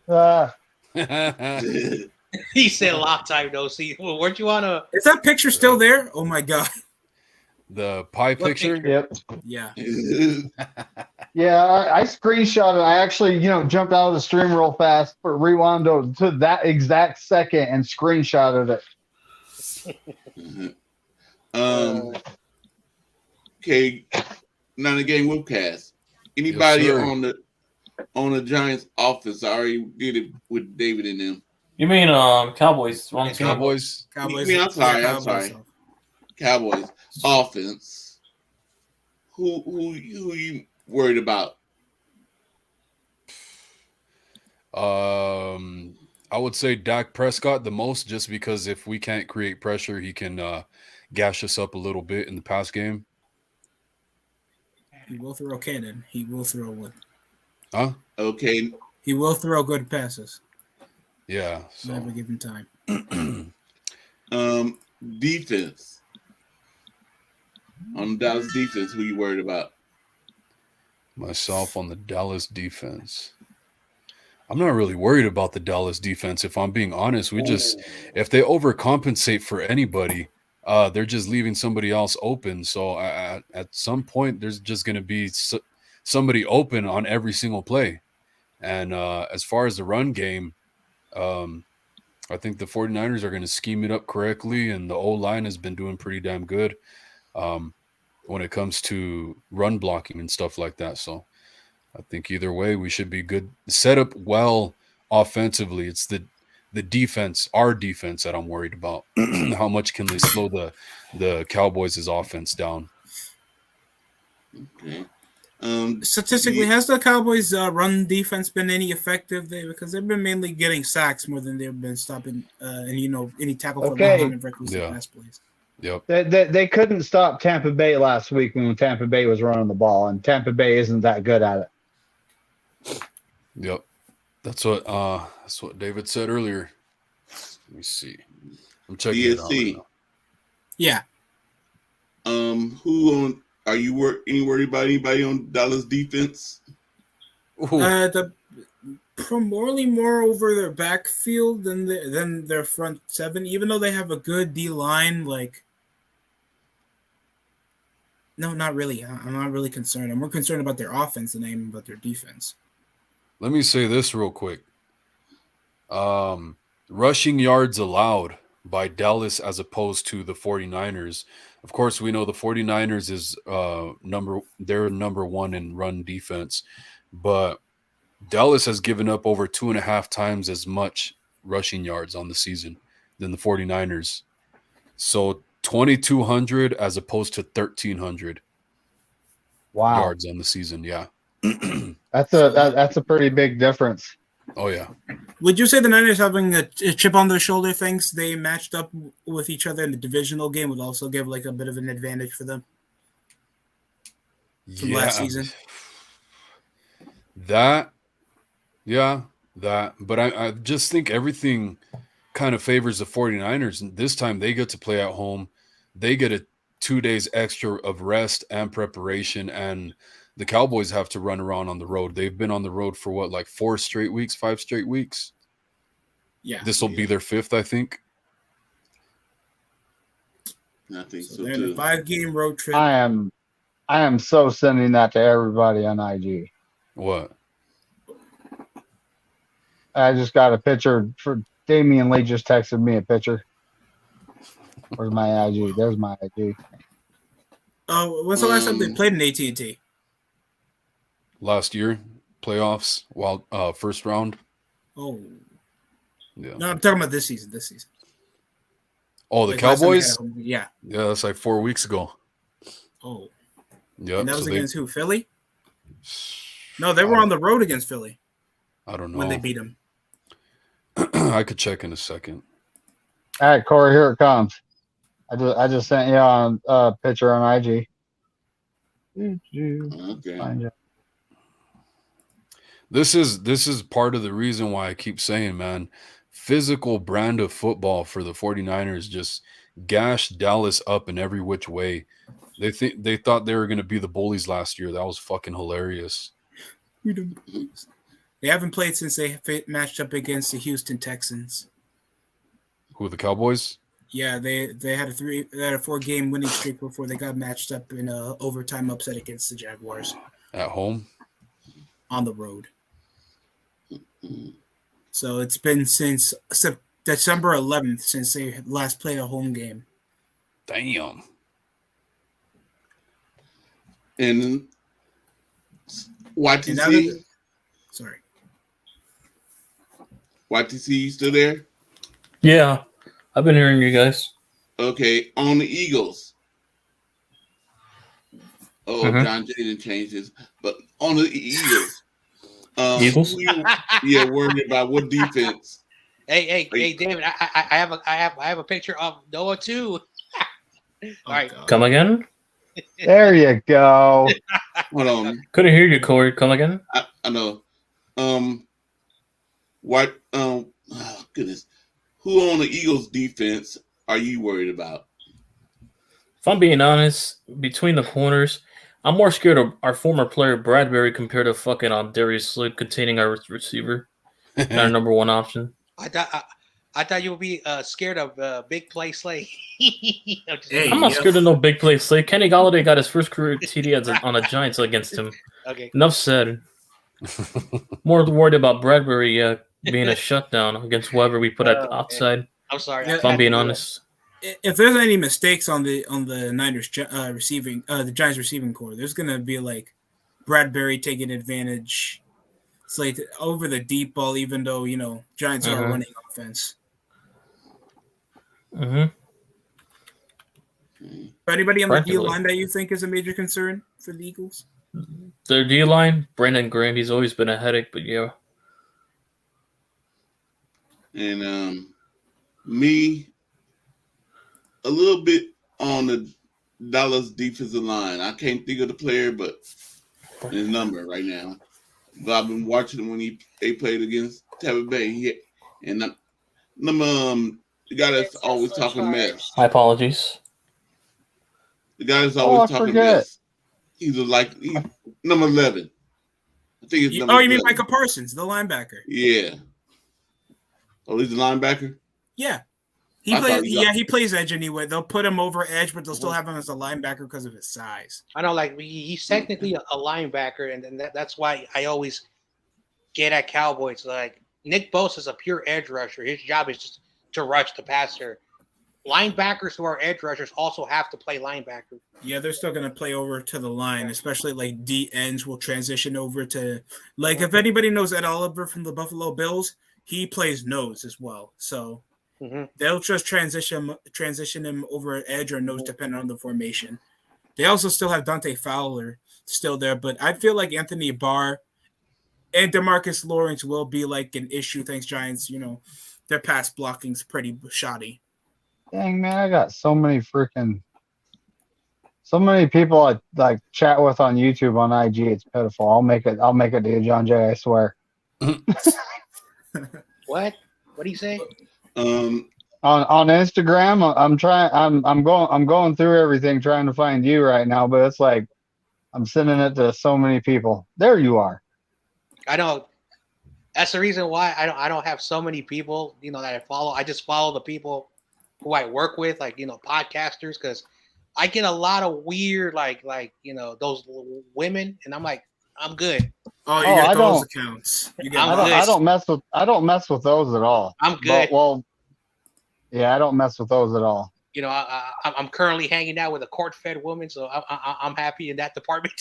He said long time no see. Well, weren't you on a... Is that picture still there? Oh, my God. The pie picture? Yep. Yeah. Yeah, I screenshot it. I actually, you know, jumped out of the stream real fast, but rewound to that exact second and screenshotted it. Okay, Nana Gang Whoopcast. Anybody Yes, on the Giants office already did it with David and them? You mean Cowboys? Wrong Cowboys. I mean, I'm sorry. Cowboys offense. Who you worried about? I would say Dak Prescott the most, just because if we can't create pressure, he can gash us up a little bit in the pass game. He will throw cannon. He will throw one. Huh? Okay. He will throw good passes. Yeah. So. Never give him time. Defense. On Dallas defense, who you worried about? Myself on the Dallas defense. I'm not really worried about the Dallas defense. If I'm being honest, if they overcompensate for anybody, they're just leaving somebody else open. So at some point, there's just going to be somebody open on every single play. And as far as the run game, I think the 49ers are going to scheme it up correctly, and the O-line has been doing pretty damn good when it comes to run blocking and stuff like that. So I think either way, we should be good. Set up well offensively. It's the defense, our defense, that I'm worried about. How much can they slow the Cowboys' offense down? Okay. Statistically, has the Cowboys' run defense been any effective there? Because they've been mainly getting sacks more than they've been stopping, any tackle for long and reckless pass plays. Yep. They couldn't stop Tampa Bay last week when Tampa Bay was running the ball, and Tampa Bay isn't that good at it. Yep. That's what David said earlier. Let me see. I'm checking it out right now. Yeah. Are you worried about anybody on Dallas defense? Primarily more over their backfield than their front seven, even though they have a good D line. No, not really. I'm not really concerned. I'm more concerned about their offense than I am about their defense. Let me say this real quick. Rushing yards allowed by Dallas as opposed to the 49ers. Of course, we know the 49ers is they're number one in run defense, but Dallas has given up over 2.5 times as much rushing yards on the season than the 49ers. So 2,200 as opposed to 1,300 yards on the season. Yeah. That's a pretty big difference. Oh, yeah. Would you say the Niners having a chip on their shoulder thinks they matched up with each other in the divisional game would also give a bit of an advantage for them from last season? But I just think everything kind of favors the 49ers. And this time they get to play at home. They get 2 days extra of rest and preparation, and the Cowboys have to run around on the road. They've been on the road for 5 straight weeks? Yeah. This will be their 5th, I think. I think so they're too. in a 5-game road trip. I am so sending that to everybody on IG. What? I just got a picture for Damian Lee. Just texted me a picture. Where's my IG? There's my IG. Oh, when's the last time they played in AT&T? Last year, playoffs, first round. Oh. Yeah. No, I'm talking about this season. Oh, the Cowboys? Yeah. Yeah, that's 4 weeks ago. Oh. Yeah. And that was against who? Philly? No, they were on the road against Philly. I don't know. When they beat them. I could check in a second. All right, Corey, here it comes. I just sent you on a picture on IG. Okay. This is part of the reason why I keep saying, man, physical brand of football for the 49ers just gashed Dallas up in every which way. They thought they were going to be the bullies last year. That was fucking hilarious. They haven't played since they matched up against the Houston Texans. Who, the Cowboys? Yeah, they had a 4-game winning streak before they got matched up in a overtime upset against the Jaguars. At home? On the road. So it's been since December 11th since they last played a home game. Damn. And YTC. Sorry. YTC, you still there? Yeah, I've been hearing you guys. Okay, on the Eagles. Oh, John Jaden changed his, but on the Eagles. Eagles? Worried about what defense. Hey, David, I have a picture of Noah too. All right, God. Come again? There you go. Hold on. Couldn't hear you, Corey. Come again? I know. What? Oh goodness. Who on the Eagles defense are you worried about? If I'm being honest, between the corners, I'm more scared of our former player Bradbury compared to fucking Darius Slade containing our receiver and our number one option. I thought you would be scared of big play Slade. I'm not scared of no big play Slade. Kenny Golladay got his first career TD on the Giants against him. Okay. Enough said. More worried about Bradbury being a shutdown against whoever we put at the outside. I'm sorry. Yeah, If I'm being honest. If there's any mistakes on the Niners receiving the Giants receiving core, there's gonna be like Bradbury taking advantage. It's like over the deep ball, even though Giants are running offense. Mm-hmm. Anybody on the D line that you think is a major concern for the Eagles? Their D line, Brandon Graham, he's always been a headache, but yeah. And me, a little bit on the Dallas defensive line. I can't think of the player, but his number right now. But I've been watching him when they played against Tampa Bay. And the guy that's always talking mess. My apologies. The guy that's always talking mess. He's number 11. I think it's number 11. You mean Micah Parsons, the linebacker? Yeah. Oh, he's the linebacker? Yeah. He plays edge anyway. They'll put him over edge, but they'll still have him as a linebacker because of his size. I know, like he's technically a linebacker, and that's why I always get at Cowboys. Like Nick Bosa is a pure edge rusher. His job is just to rush the passer. Linebackers who are edge rushers also have to play linebacker. Yeah, they're still going to play over to the line, especially like D ends will transition over to if anybody knows Ed Oliver from the Buffalo Bills, he plays nose as well. So they'll just transition him over edge or nose depending on the formation. They also still have Dante Fowler still there, but I feel like Anthony Barr and DeMarcus Lawrence will be like an issue. Thanks, Giants. Their pass blocking's pretty shoddy. Dang, man, I got so many people I like chat with on YouTube on IG. It's pitiful. I'll make it to you, John Jay, I swear. What do you say? On Instagram, I'm going through everything trying to find you right now, but it's like I'm sending it to so many people. There you are. I know. That's the reason why I don't have so many people, that I follow. I just follow the people who I work with, like, podcasters, because I get a lot of weird, like those women, and I'm like, I'm good. Oh, you get those accounts. I don't mess with those at all. I'm good. Yeah, I don't mess with those at all. I'm currently hanging out with a court-fed woman, so I'm happy in that department.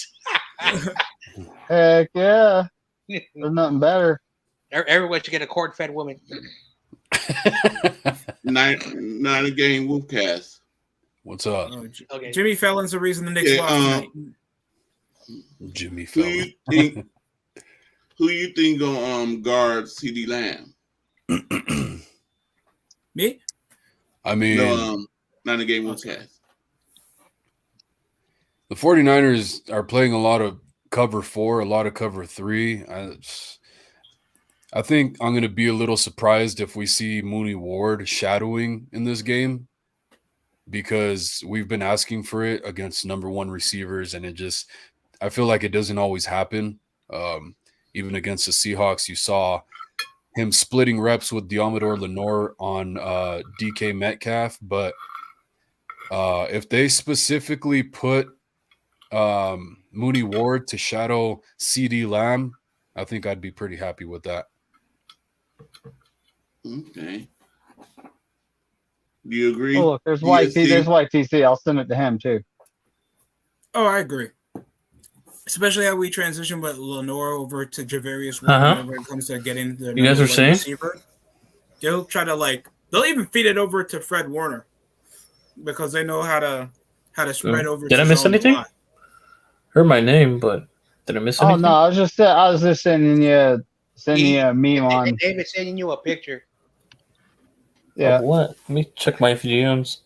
Heck yeah, there's nothing better. Everyone should get a court-fed woman. 9 game Wolfcast. What's up? Okay. Jimmy Fallon's the reason the Knicks lost. Jimmy Fallon. Who you think gonna guard CD Lamb? Me? I mean, 9 game Wolfcast. The 49ers are playing a lot of cover 4, a lot of cover 3. I think I'm going to be a little surprised if we see Mooney Ward shadowing in this game, because we've been asking for it against number 1 receivers, and I feel like it doesn't always happen. Even against the Seahawks, you saw him splitting reps with Deommodore Lenoir on DK Metcalf, but if they specifically put Mooney Ward to shadow CD Lamb, I think I'd be pretty happy with that. Okay. Do you agree? Oh, look, there's YTC. I'll send it to him too. Oh, I agree. Especially how we transition with Lenoir over to Javarius whenever it comes to getting the you guys are saying receiver. They'll try to they'll even feed it over to Fred Warner because they know how to spread over. Did I miss anything? Heard my name, but did I miss anything? Oh no, I was just sending you a meme on. David sending you a picture. Yeah. Oh, what? Let me check my DMs.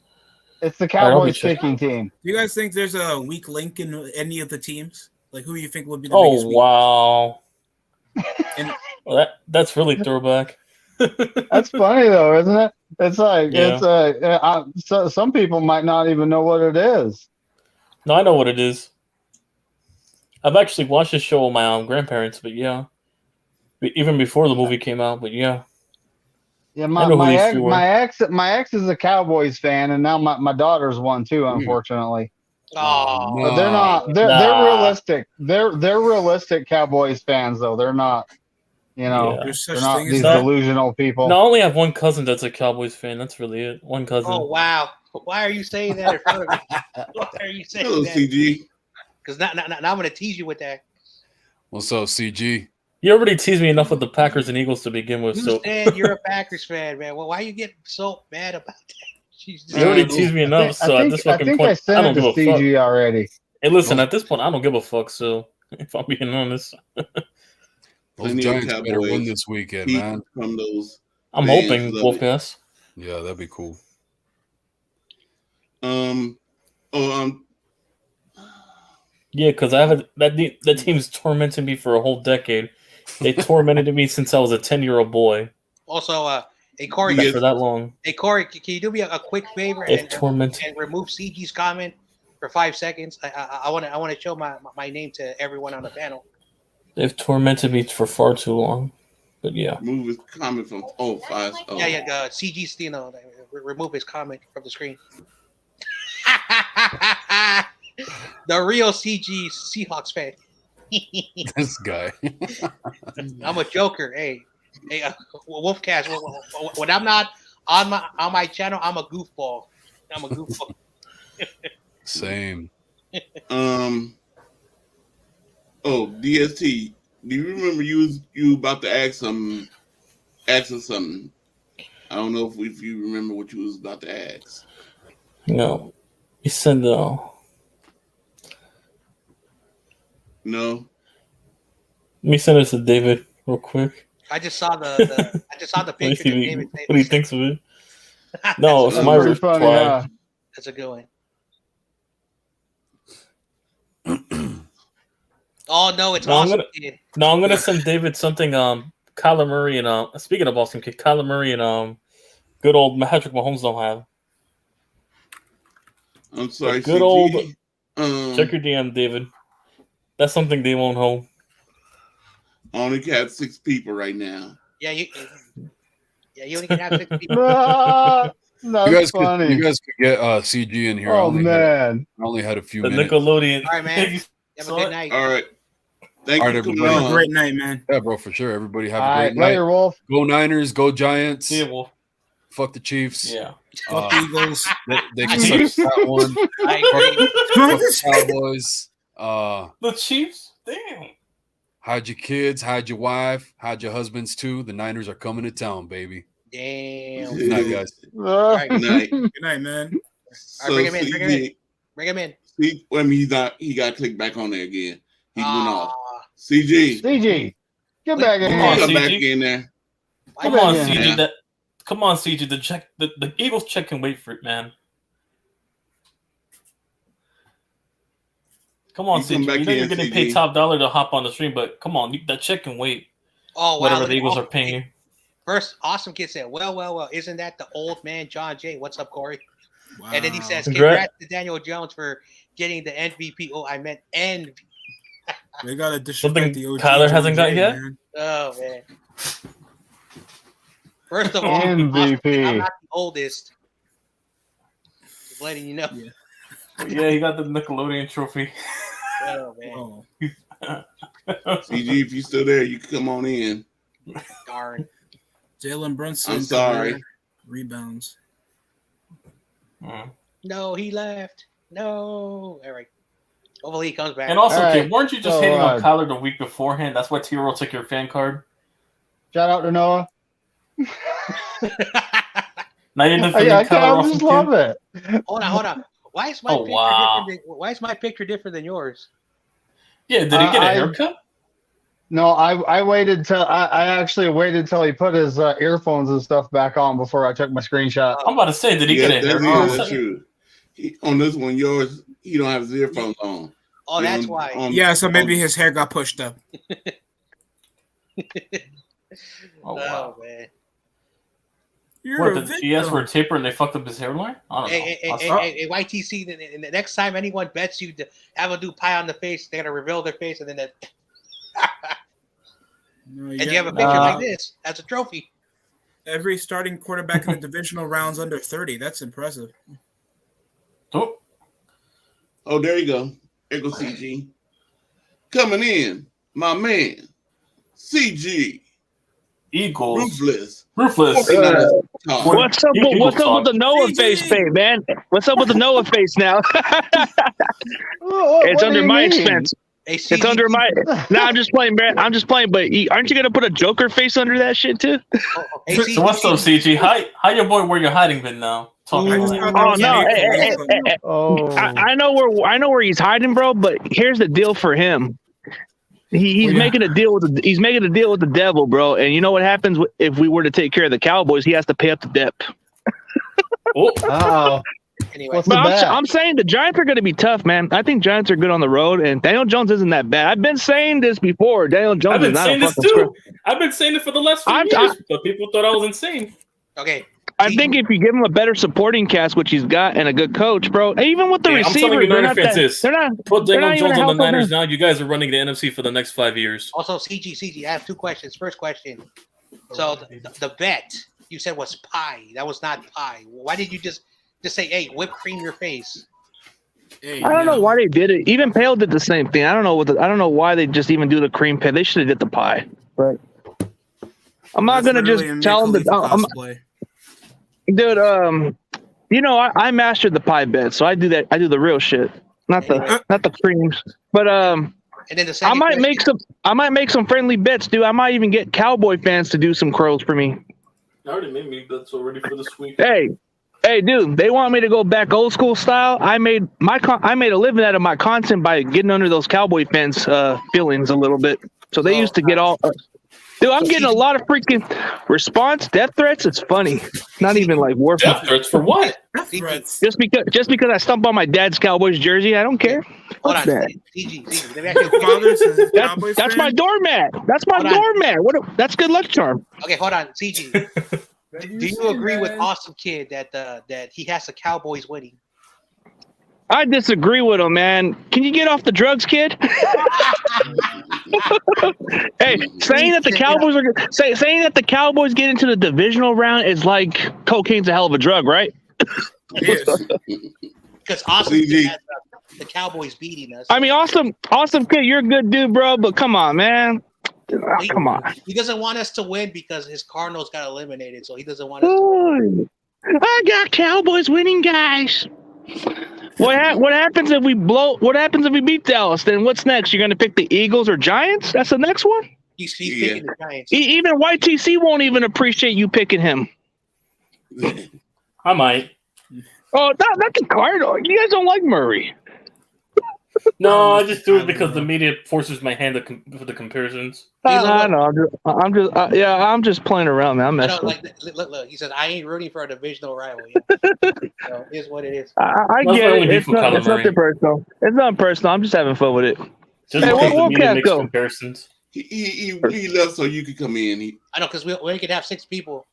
It's the Cowboys kicking team. Do you guys think there's a weak link in any of the teams? Like, who do you think would be the biggest weak wow. Well, that's really throwback. That's funny though, isn't it? It's like some people might not even know what it is. No, I know what it is. I've actually watched this show with my grandparents, but yeah, even before the movie came out. But yeah, my ex is a Cowboys fan, and now my daughter's one too. Unfortunately, Oh, but they're not. They're realistic. They're realistic Cowboys fans, though. They're not. You know, they're not these delusional people. No, I only have one cousin that's a Cowboys fan. That's really it. One cousin. Oh wow! Why are you saying that in front of me? Why are you saying Hello, that? CG. Because now I'm going to tease you with that. What's up, CG? You already teased me enough with the Packers and Eagles to begin with. You So said you're a Packers fan, man. Well, why you get so mad about that? You already teased me enough. So at this fucking point, I don't give a fuck. Already. Hey, listen. At this point, I don't give a fuck. So if I'm being honest, those Giants better win this weekend, man. From those, I'm hoping Wolfcast. Yeah, that'd be cool. Yeah, because I have that team's tormented me for a whole decade. They tormented me since I was a 10-year-old boy. Also, hey Corey, for that long. Hey Corey, can you do me a quick favor and remove CG's comment for 5 seconds? I want to show my name to everyone on the panel. They've tormented me for far too long. But yeah. Remove his comment from 5. Oh. Yeah, CG Stino. Remove his comment from the screen. The real CG Seahawks fan. This guy. I'm a joker. Hey, Wolfcast. When I'm not on my channel, I'm a goofball. Same. DST. Do you remember you about to ask us something? I don't know if you remember what you was about to ask. No, you said no. No. Let me send this to David real quick. I just saw the picture. What do you think of it? No, it's my reply. Funny, yeah. That's a good one. Oh no, it's awesome. I'm gonna send David something. Kyler Murray and speaking of awesome kid, Kyler Murray and good old Patrick Mahomes don't have. I'm sorry. Good old. Check your DM, David. That's something they won't hold. I only have 6 people right now. Yeah, you only can have 6 people. That's funny. You guys could get CG in here. Oh, man. I only had a few minutes. Nickelodeon. All right, man. Have a good night. All right. Thank you. Have a great night, man. Yeah, bro, for sure. Everybody have a great night. Later, Wolf. Go Niners. Go Giants. See you, Wolf. Fuck the Chiefs. Yeah. Fuck the Eagles. They can suck that one. I agree. Fuck the Cowboys. The Chiefs? Damn. Hide your kids, hide your wife, hide your husbands too. The Niners are coming to town, baby. Damn. Good night, guys. Right. Good night. Good night, man. All right, bring him in. See, he got clicked back on there again. He went off. CG, get back in here. Come back in there. Come on, CG. Come on, CG. The Eagles check can wait for it, man. Come on, CG. You know you're getting paid top dollar to hop on the stream, but come on, that check can wait. Oh, wow. Whatever the Eagles are paying you. First, Awesome Kid said, well, isn't that the old man, John Jay? What's up, Corey? Wow. And then he says, congrats to Daniel Jones for getting the MVP. Oh, I meant MVP. They got to disrespect the OG. Kyler hasn't got yet? Man. Oh, man. First of all, MVP. I'm not the oldest. Just letting you know. Yeah, he got the Nickelodeon trophy. Oh, man. CG, if you still there, you can come on in. Darn. Jalen Brunson. I'm sorry. Rebounds. No, he left. No. All right. Hopefully he comes back. And also, weren't you just hating on Kyler the week beforehand? That's why T-Roll took your fan card. Shout out to Noah. Now you're defending Kyler. I just love it. Hold on. Why is my picture different? Why is my picture different than yours? Yeah, did he get a haircut? No, I waited till I actually waited till he put his earphones and stuff back on before I took my screenshot. I'm about to say, did he get a haircut? That's true. On this one, yours, he don't have his earphones on. Oh, that's why. So maybe his hair got pushed up. Wow. Man. What, he asked for a taper and they fucked up his hairline? I don't know. Hey, YTC, the next time anyone bets you to have a do pie on the face, they're going to reveal their face and then and you have a picture like this. That's a trophy. Every starting quarterback in the divisional rounds under 30. That's impressive. Oh. Oh, there you go. There goes CG. Coming in, my man, CG. Eagles. Ruthless. What's up with the Noah face, man? What's up with the Noah face now? It's under my expense. It's under my. No, I'm just playing, man. I'm just playing. But aren't you gonna put a Joker face under that shit too? So what's up, CG? How your boy wear your hiding bin now? Oh no! I know where he's hiding, bro. But here's the deal for him. He's making a deal with the devil, bro. And you know what happens if we were to take care of the Cowboys? He has to pay up the debt. Oh. Anyway, I'm saying the Giants are going to be tough, man. I think Giants are good on the road, and Daniel Jones isn't that bad. I've been saying this before. Daniel Jones is not a fucking script. I've been saying it for the last few years, but people thought I was insane. Okay. I think if you give him a better supporting cast, which he's got, and a good coach, bro, even with the receivers, they're not put Daniel Jones on the Niners now. You guys are running the NFC for the next 5 years. Also, CG, I have 2 questions. First question. So the bet you said was pie. That was not pie. Why did you just say, hey, whipped cream your face? I don't know why they did it. Even Pale did the same thing. I don't know why they just even do the cream pie. They should have did the pie. But I'm not gonna just tell them to. Dude, you know, I mastered the pie bet, so I do that. I do the real shit, not the creams. But and then I might make some friendly bets, dude. I might even get Cowboy fans to do some crows for me. I already made me bets already for this week. Hey, dude, they want me to go back old school style. I made a living out of my content by getting under those Cowboy fans' feelings a little bit. So they used to get all. Dude, I'm getting a lot of freaking response, death threats. It's funny. Not even like war. Death threats for what? Just because I stumped on my dad's Cowboys jersey, I don't care. Hold on, that? That's my doormat. That's my doormat. That's good luck charm. Okay, hold on, CG. Do you agree with Awesome Kid that he has the Cowboys winning? I disagree with him, man. Can you get off the drugs, kid? Hey, saying that the Cowboys get into the divisional round is like cocaine's a hell of a drug, right? Because Awesome Kid has the Cowboys beating us. I mean, awesome kid, you're a good dude, bro. But come on, man. Come on. He doesn't want us to win because his Cardinals got eliminated, so he doesn't want us to win. I got Cowboys winning, guys. What happens if we beat Dallas? Then what's next? You're gonna pick the Eagles or Giants? That's the next one. He's picking the Giants. Even YTC won't even appreciate you picking him. I might. Oh, not the Cardinals. You guys don't like Murray. No, I just do it because the media forces my hand for the comparisons. I know. I'm just playing around, man. I'm messing. Look. He said, "I ain't rooting for a divisional rival." So here's what it is. I get it. It's nothing personal. It's not personal. I'm just having fun with it. Just because the media makes comparisons. He left so you could come in. I know, because we could have 6 people.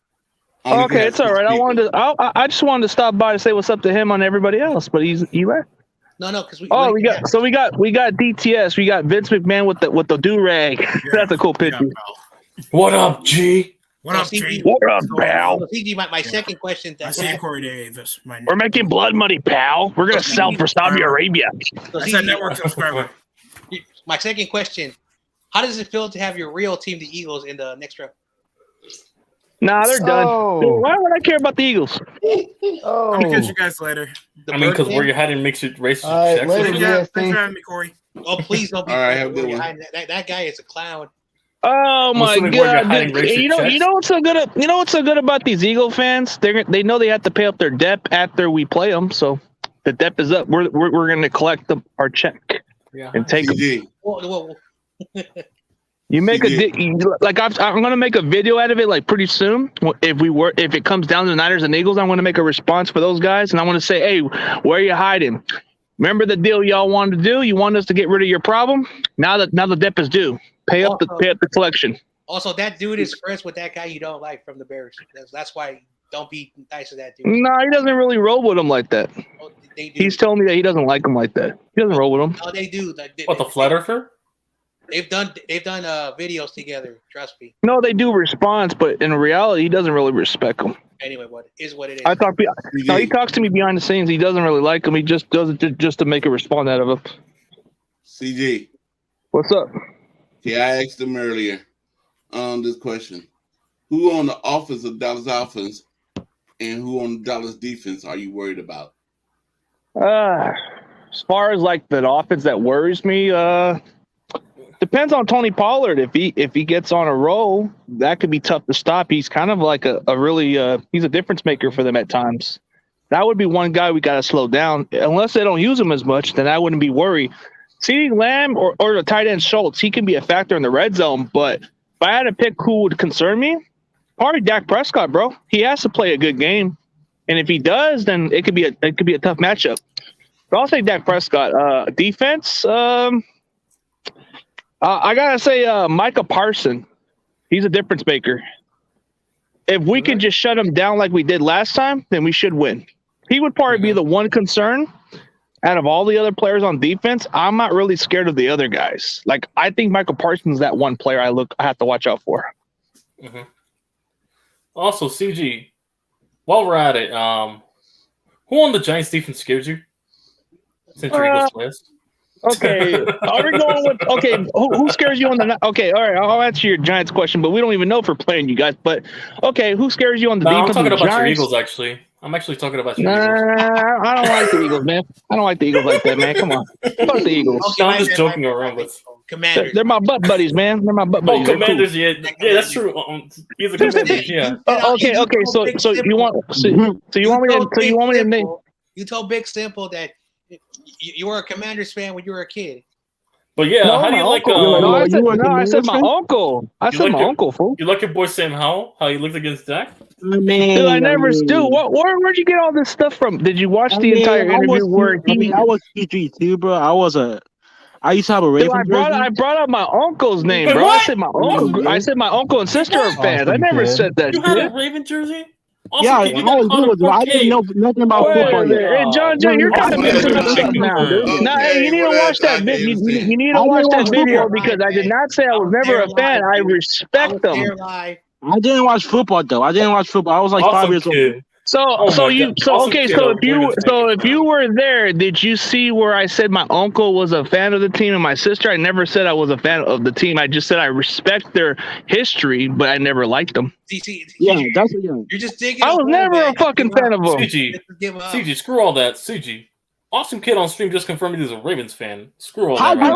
Okay, it's all right. I just wanted to stop by to say what's up to him on everybody else, but he left. No, because we got DTS. We got Vince McMahon with the do rag. Yeah. That's a cool picture. What up, G? What up, G? What up, pal? So CG, my second question. I see Corey Davis. We're making blood money, pal. We're gonna sell for Saudi Arabia. That's a network subscriber. My second question: how does it feel to have your real team, the Eagles, in the next round? Nah, they're done. Why would I care about the Eagles? I'm gonna catch you guys later. Because where you're heading makes it racist. Thanks for having me, Corey. Oh, please don't be. All right, have a good one. That guy is a clown. Oh my god! You know what's so good about these Eagle fans? They know they have to pay up their debt after we play them. So the debt is up. We're going to collect our check and take them. You make I'm going to make a video out of it like pretty soon. If it comes down to the Niners and Eagles, I'm going to make a response for those guys, and I want to say, hey, where are you hiding? Remember the deal y'all wanted to do? You want us to get rid of your problem? Now the debt is due. Pay up the collection. Also, that dude is friends with that guy you don't like from the Bears. That's why don't be nice to that dude. No, he doesn't really roll with him like that. Oh, they do. He's telling me that he doesn't like him like that. He doesn't roll with him. No, they do. What, the flat earther? They've done videos together. Trust me. No, they do response, but in reality, he doesn't really respect them. Anyway, what is what it is. I thought he talks to me behind the scenes. He doesn't really like him. He just does it just to make a respond out of him. CG. What's up? Yeah, I asked him earlier this question. Who on the offense of Dallas offense and who on the Dallas defense are you worried about? As far as like the offense that worries me, depends on Tony Pollard. If he gets on a roll, that could be tough to stop. He's kind of like a really he's a difference maker for them at times. That would be one guy we got to slow down. Unless they don't use him as much, then I wouldn't be worried. CeeDee Lamb or the tight end Schultz, he can be a factor in the red zone. But if I had to pick who would concern me, probably Dak Prescott, bro. He has to play a good game, and if he does, then it could be a tough matchup. But I'll say Dak Prescott. Defense, I gotta say Micah Parsons. He's a difference maker. If we can just shut him down like we did last time, then we should win. He would probably be the one concern out of all the other players on defense. I'm not really scared of the other guys. Like, I think Michael Parsons is that one player I have to watch out for. Mm-hmm. Also, CG, while we're at it, who on the Giants defense scares you? Since your Eagles players. Okay, are we going with who scares you on the? Okay, all right, I'll answer your Giants question, but we don't even know if we're playing you guys. But okay, who scares you on the defense? I'm talking about Giants? your Eagles, actually. I'm actually talking about your Eagles. I don't like the Eagles, man. I don't like the Eagles like that, man. Come on, fuck the Eagles. Okay, I'm just joking around with Commanders. They're my butt buddies, man. They're my butt buddies. Oh, Commanders, cool. Yeah, that's true. He's a Commanders, yeah. Okay. So you want me to name? You told Big Simple that you were a Commanders fan when you were a kid. But yeah, no, how do you like? I said my uncle. I said my uncle, fool. You like your boy Sam Howell? How he looked against Dak? Dude, I never do. Where'd you get all this stuff from? Did you watch the entire interview? I was PG too, bro. I used to have a Ravens jersey. I brought up my uncle's name, bro. What? I said my uncle and sister are fans. I never said that. You had a Raven jersey? Also, yeah, I didn't know nothing about football. Hey, John, you're kind of mixing up stuff now, dude. Now, hey, you need to watch that video. You need to watch that video because I did not say I was never a fan. I respect them. I didn't watch football though. I was like 5 years old. If you were there, did you see where I said my uncle was a fan of the team and my sister? I never said I was a fan of the team. I just said I respect their history, but I never liked them. You're just digging. I was never a fucking fan of them. CG, screw all that. CG. Awesome Kid on stream just confirmed he's a Ravens fan. Screw all that. I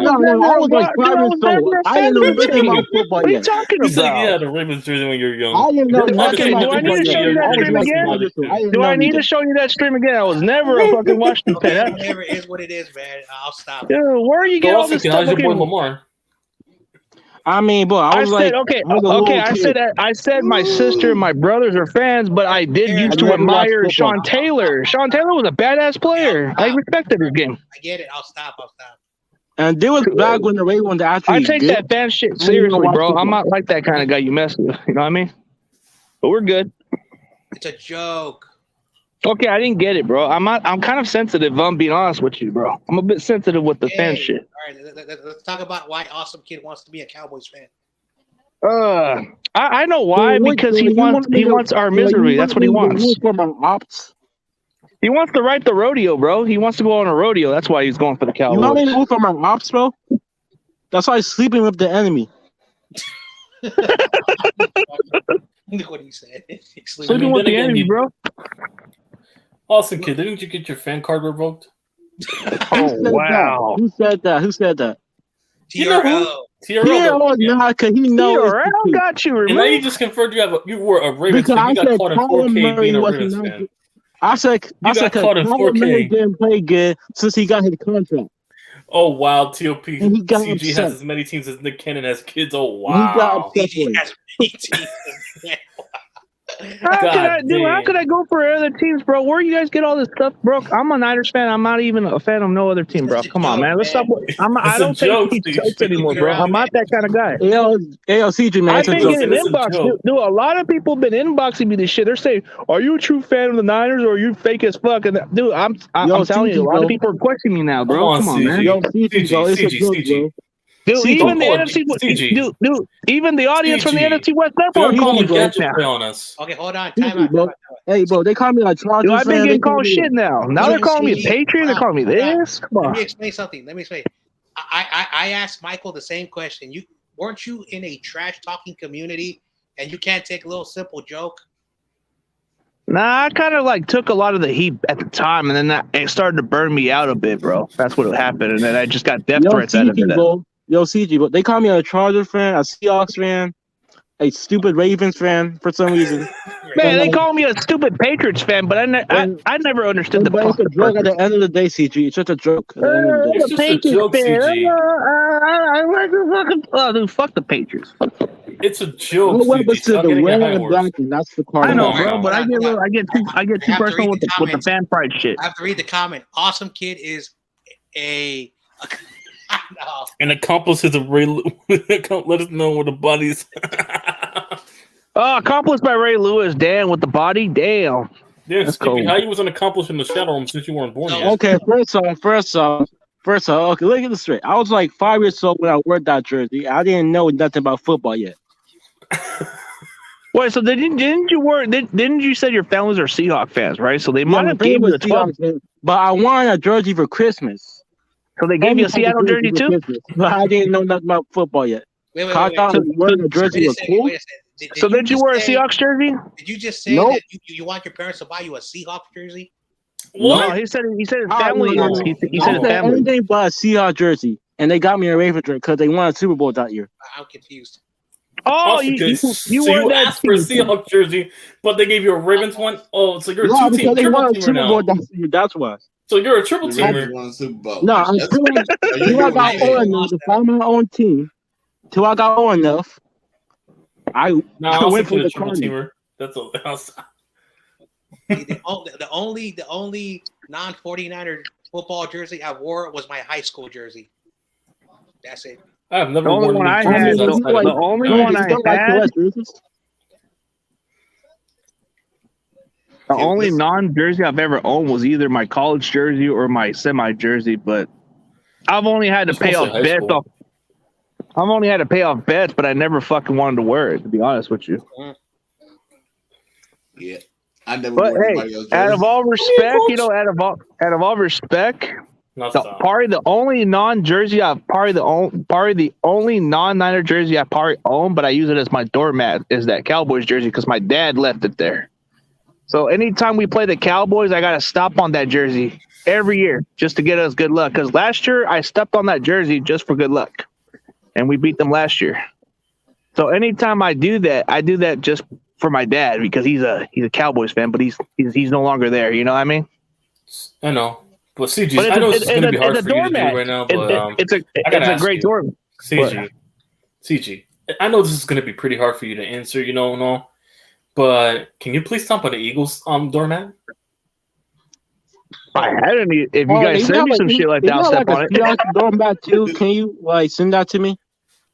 was like 5 years old. I didn't know nothing about football. What are you talking about? You said you had a Ravens jersey when you were young. I didn't know nothing do I need to show you that stream again? Do I need to show you that stream again? I was never a fucking Washington fan. Never is what it is, man. I'll stop. Dude, where are you getting all this stuff? How's your boy Lamar? I mean, boy, I said my sister and my brothers are fans, but I used to admire Sean Taylor. Sean Taylor was a badass player. I respected his game. I get it. I'll stop. And there was back when the Ravens actually. I take that fan shit seriously, bro. I'm not like that kind of guy you mess with. You know what I mean? But we're good. It's a joke. Okay, I didn't get it, bro. I'm kind of sensitive. If I'm being honest with you, bro. I'm a bit sensitive with the fan shit. All right, let's talk about why Awesome Kid wants to be a Cowboys fan. I know why. Because he wants our misery. That's what he wants. He wants to ride the rodeo, bro. He wants to go on a rodeo. That's why he's going for the Cowboys. You know how many root for my ops, bro? That's why he's sleeping with the enemy. What he said. Sleeping with the enemy, bro. Awesome Kid, didn't you get your fan card revoked? Oh, wow. Who said that? TRL. TRL, because he knows. TRL got you removed. And now you just confirmed you were a Ravens fan. You got caught in 4K being a Ravens fan. I said, Kyler Murray didn't play good since he got his contract. Oh, wow. TOP. CG has as many teams as Nick Cannon has kids. Oh, wow. CG has many teams. How could I go for other teams, bro? Where you guys get all this stuff, bro? I'm a Niners fan. I'm not even a fan of no other team, bro. Come on, man. Let's stop. I don't take these jokes anymore, bro. I'm not that kind of guy. CG, man. I've been getting inbox. Dude, a lot of people have been inboxing me this shit. They're saying, "Are you a true fan of the Niners, or are you fake as fuck?" And dude, I'm telling you, a lot of people are questioning me now, bro. Come on, man. CG. Dude, even the NFC, dude, even the audience from the NFC West Network call me shit now. On us. Okay, hold on. Time out. Bro. Hey, bro, they call me a Chargers I've been fan. getting called shit now. Now they're calling me a Patriot. They're calling me this. Come on. Let me explain something. I asked Michael the same question. Weren't you in a trash talking community and you can't take a little simple joke? Nah, I kind of like took a lot of the heat at the time, and then it started to burn me out a bit, bro. That's what happened, and then I just got death threats out of it. Yo, CG, but they call me a Chargers fan, a Seahawks fan, a stupid Ravens fan for some reason. Man, they call me a stupid Patriots fan, but I never understood the It's a joke at the end of the day, CG. It's just a joke. It's just a joke, CG. I like the fucking. Oh, dude, fuck the Patriots. It's a joke. That's the part. I know, bro, but I get too personal with the fan pride shit. I have to read the comment. Awesome Kid is an accomplice of Ray Lewis. Let us know where the bodies. Accomplice by Ray Lewis. Damn, with the body. Damn. Yeah, that's cool. How you was an accomplice in the Shadow Room since you weren't born yet? Okay, first off. Okay, look at this straight. I was like 5 years old when I wore that jersey. I didn't know nothing about football yet. Wait, so didn't you say your families are Seahawks fans, right? So they might have gave you the 12. But I wanted a jersey for Christmas. So they gave you a Seattle jersey too? But I didn't know nothing about football yet. Wait. Wearing a jersey was cool. So did you wear a Seahawks jersey? Did you just say that you want your parents to buy you a Seahawks jersey? What? No, he said his family. He said his family. Anything but a Seahawks jersey, and they got me a Ravens jersey because they won a Super Bowl that year. I'm confused. Oh, you so asked for a Seahawks jersey, but they gave you a Ravens one. Oh, so you're a two-team triple teamer now. That's why. So you're a triple teamer. No, I'm till I got old enough to find my own team. Till I got old enough, I went for the triple teamer. That's all. The only non-49er football jersey I wore was my high school jersey. That's it. I've never worn one. The only one I had. The only non-jersey I've ever owned was either my college jersey or my semi-jersey, but I've only had to pay off bets. I've only had to pay off bets, but I never fucking wanted to wear it, to be honest with you. Yeah. I never. But hey, out of all respect, out of all respect, probably the only non-jersey the only non-Niner jersey I probably own, but I use it as my doormat is that Cowboys jersey because my dad left it there. So anytime we play the Cowboys, I gotta stop on that jersey every year just to get us good luck. Because last year I stepped on that jersey just for good luck, and we beat them last year. So anytime I do that just for my dad because he's a Cowboys fan, but he's no longer there. You know what I mean? I know, but CG, I know it's gonna be hard for you to do right now, but it's a great doormat. CG, I know this is gonna be pretty hard for you to answer. You know, no, but can you please stomp on the Eagles doormat? I had any. If you guys send me some shit like that, I'll step on it. Doormat too? Can you send that to me?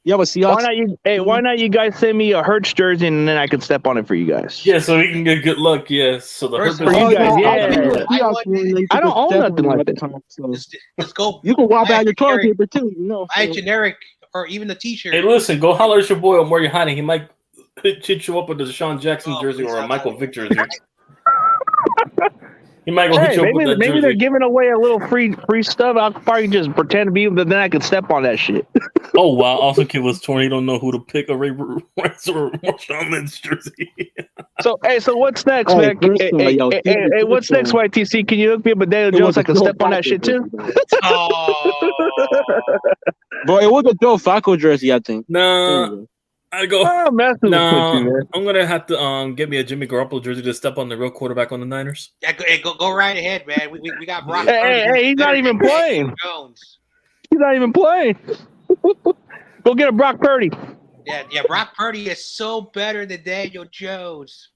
You have a Seahawks? Why not you guys send me a Hurts jersey and then I can step on it for you guys? Yeah, so we can get good luck. Yeah, so the Hurts for you guys. Yeah, I don't own nothing like that. Let's go. You can walk out your toilet paper too. Buy a generic or even the T-shirt. Hey, listen, go holler at your boy on where you're hiding. He might hit you up with a Deshaun Jackson jersey or a Michael Vick jersey. He might go hit you up with that maybe jersey. They're giving away a little free stuff. I'll probably just pretend to be, but then I can step on that shit. Oh wow! Also, kid was torn. He don't know who to pick. A Ray Rice or Marshawn Lynch jersey. So what's next, man? Hey, what's next, YTC? Can you hook me up with Daniel Jones? I can step on that shit too. Bro, it was a Joe Flacco jersey, I think. No. I go. I'm gonna have to get me a Jimmy Garoppolo jersey to step on the real quarterback on the Niners. Yeah, go right ahead, man. We got Brock. Hey, he's not even playing. He's not even playing. Go get a Brock Purdy. Yeah. Brock Purdy is so better than Daniel Jones.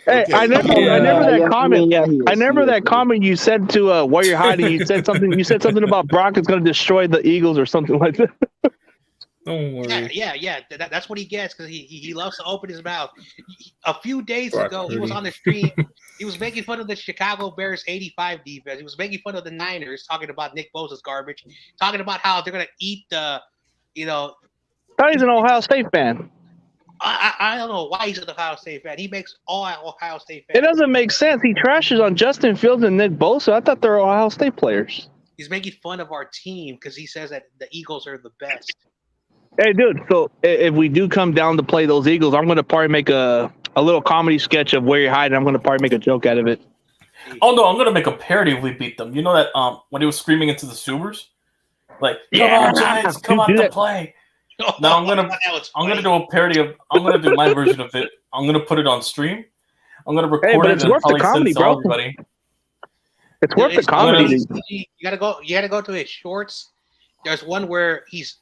Hey, okay. I never that comment. I never that comment you said to while you're hiding. You said something about Brock is going to destroy the Eagles or something like that. Don't worry. Yeah. That's what he gets because he loves to open his mouth. A few days ago, he was on the stream. He was making fun of the Chicago Bears 85 defense. He was making fun of the Niners, talking about Nick Bosa's garbage, talking about how they're going to eat the You know, thought he's an Ohio State fan. I don't know why he's an Ohio State fan. He makes all Ohio State fans. It doesn't make sense. He trashes on Justin Fields and Nick Bosa. I thought they were Ohio State players. He's making fun of our team because he says that the Eagles are the best. Hey, dude. So if we do come down to play those Eagles, I'm going to probably make a little comedy sketch of where you're hiding. I'm going to probably make a joke out of it. Oh no, I'm going to make a parody if we beat them. You know that when he was screaming into the sewers, like "Come on, Giants, come out to play." Now I'm gonna do a parody of. I'm gonna do my version of it. I'm gonna put it on stream. I'm gonna record it and probably send it to everybody. It's worth the comedy. You gotta go to his shorts. There's one where he's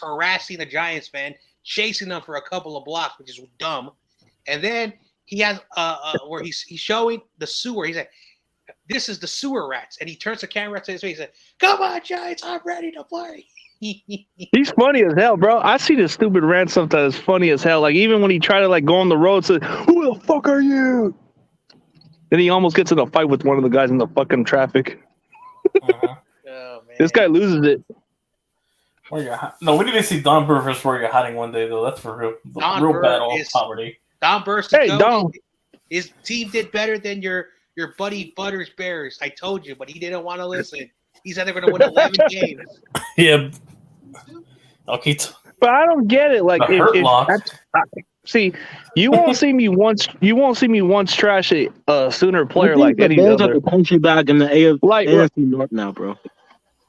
harassing a Giants fan, chasing them for a couple of blocks, which is dumb. And then he has where he's showing the sewer. He's like, "This is the sewer rats," and he turns the camera to his face and says, "Come on, Giants, I'm ready to play." He's funny as hell, bro. I see this stupid rant sometimes funny as hell. Like even when he tried to like go on the road, say, "Who the fuck are you?" Then he almost gets in a fight with one of the guys in the fucking traffic. Oh, man. This guy loses it. No, we need to see Don Burr versus where you're hiding one day, though. That's for real. Real battle of poverty. Don Burr. Hey, Don. His team did better than your buddy Butters Bears. I told you, but he didn't want to listen. He said they're going to win 11 games. Yeah. Okay. But I don't get it. Like, see, you won't see me once. You won't see me once trash a Sooner player like any other. The country bag in the AFC North now, bro.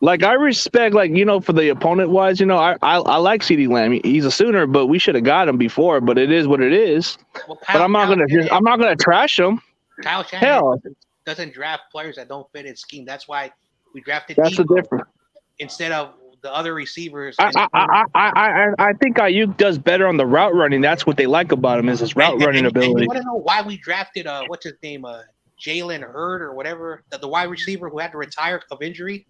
Like I respect, like for the opponent wise, I like CeeDee Lamb. He's a Sooner, but we should have got him before. But it is what it is. Well, but I'm not gonna trash him. Kyle Shanahan doesn't draft players that don't fit his scheme. That's why we drafted. That's the difference. Instead of the other receivers. I think Ayuk does better on the route running. That's what they like about him is his route running ability. And you want to know why we drafted what's his name, Jalen Hurd or whatever, the wide receiver who had to retire of injury,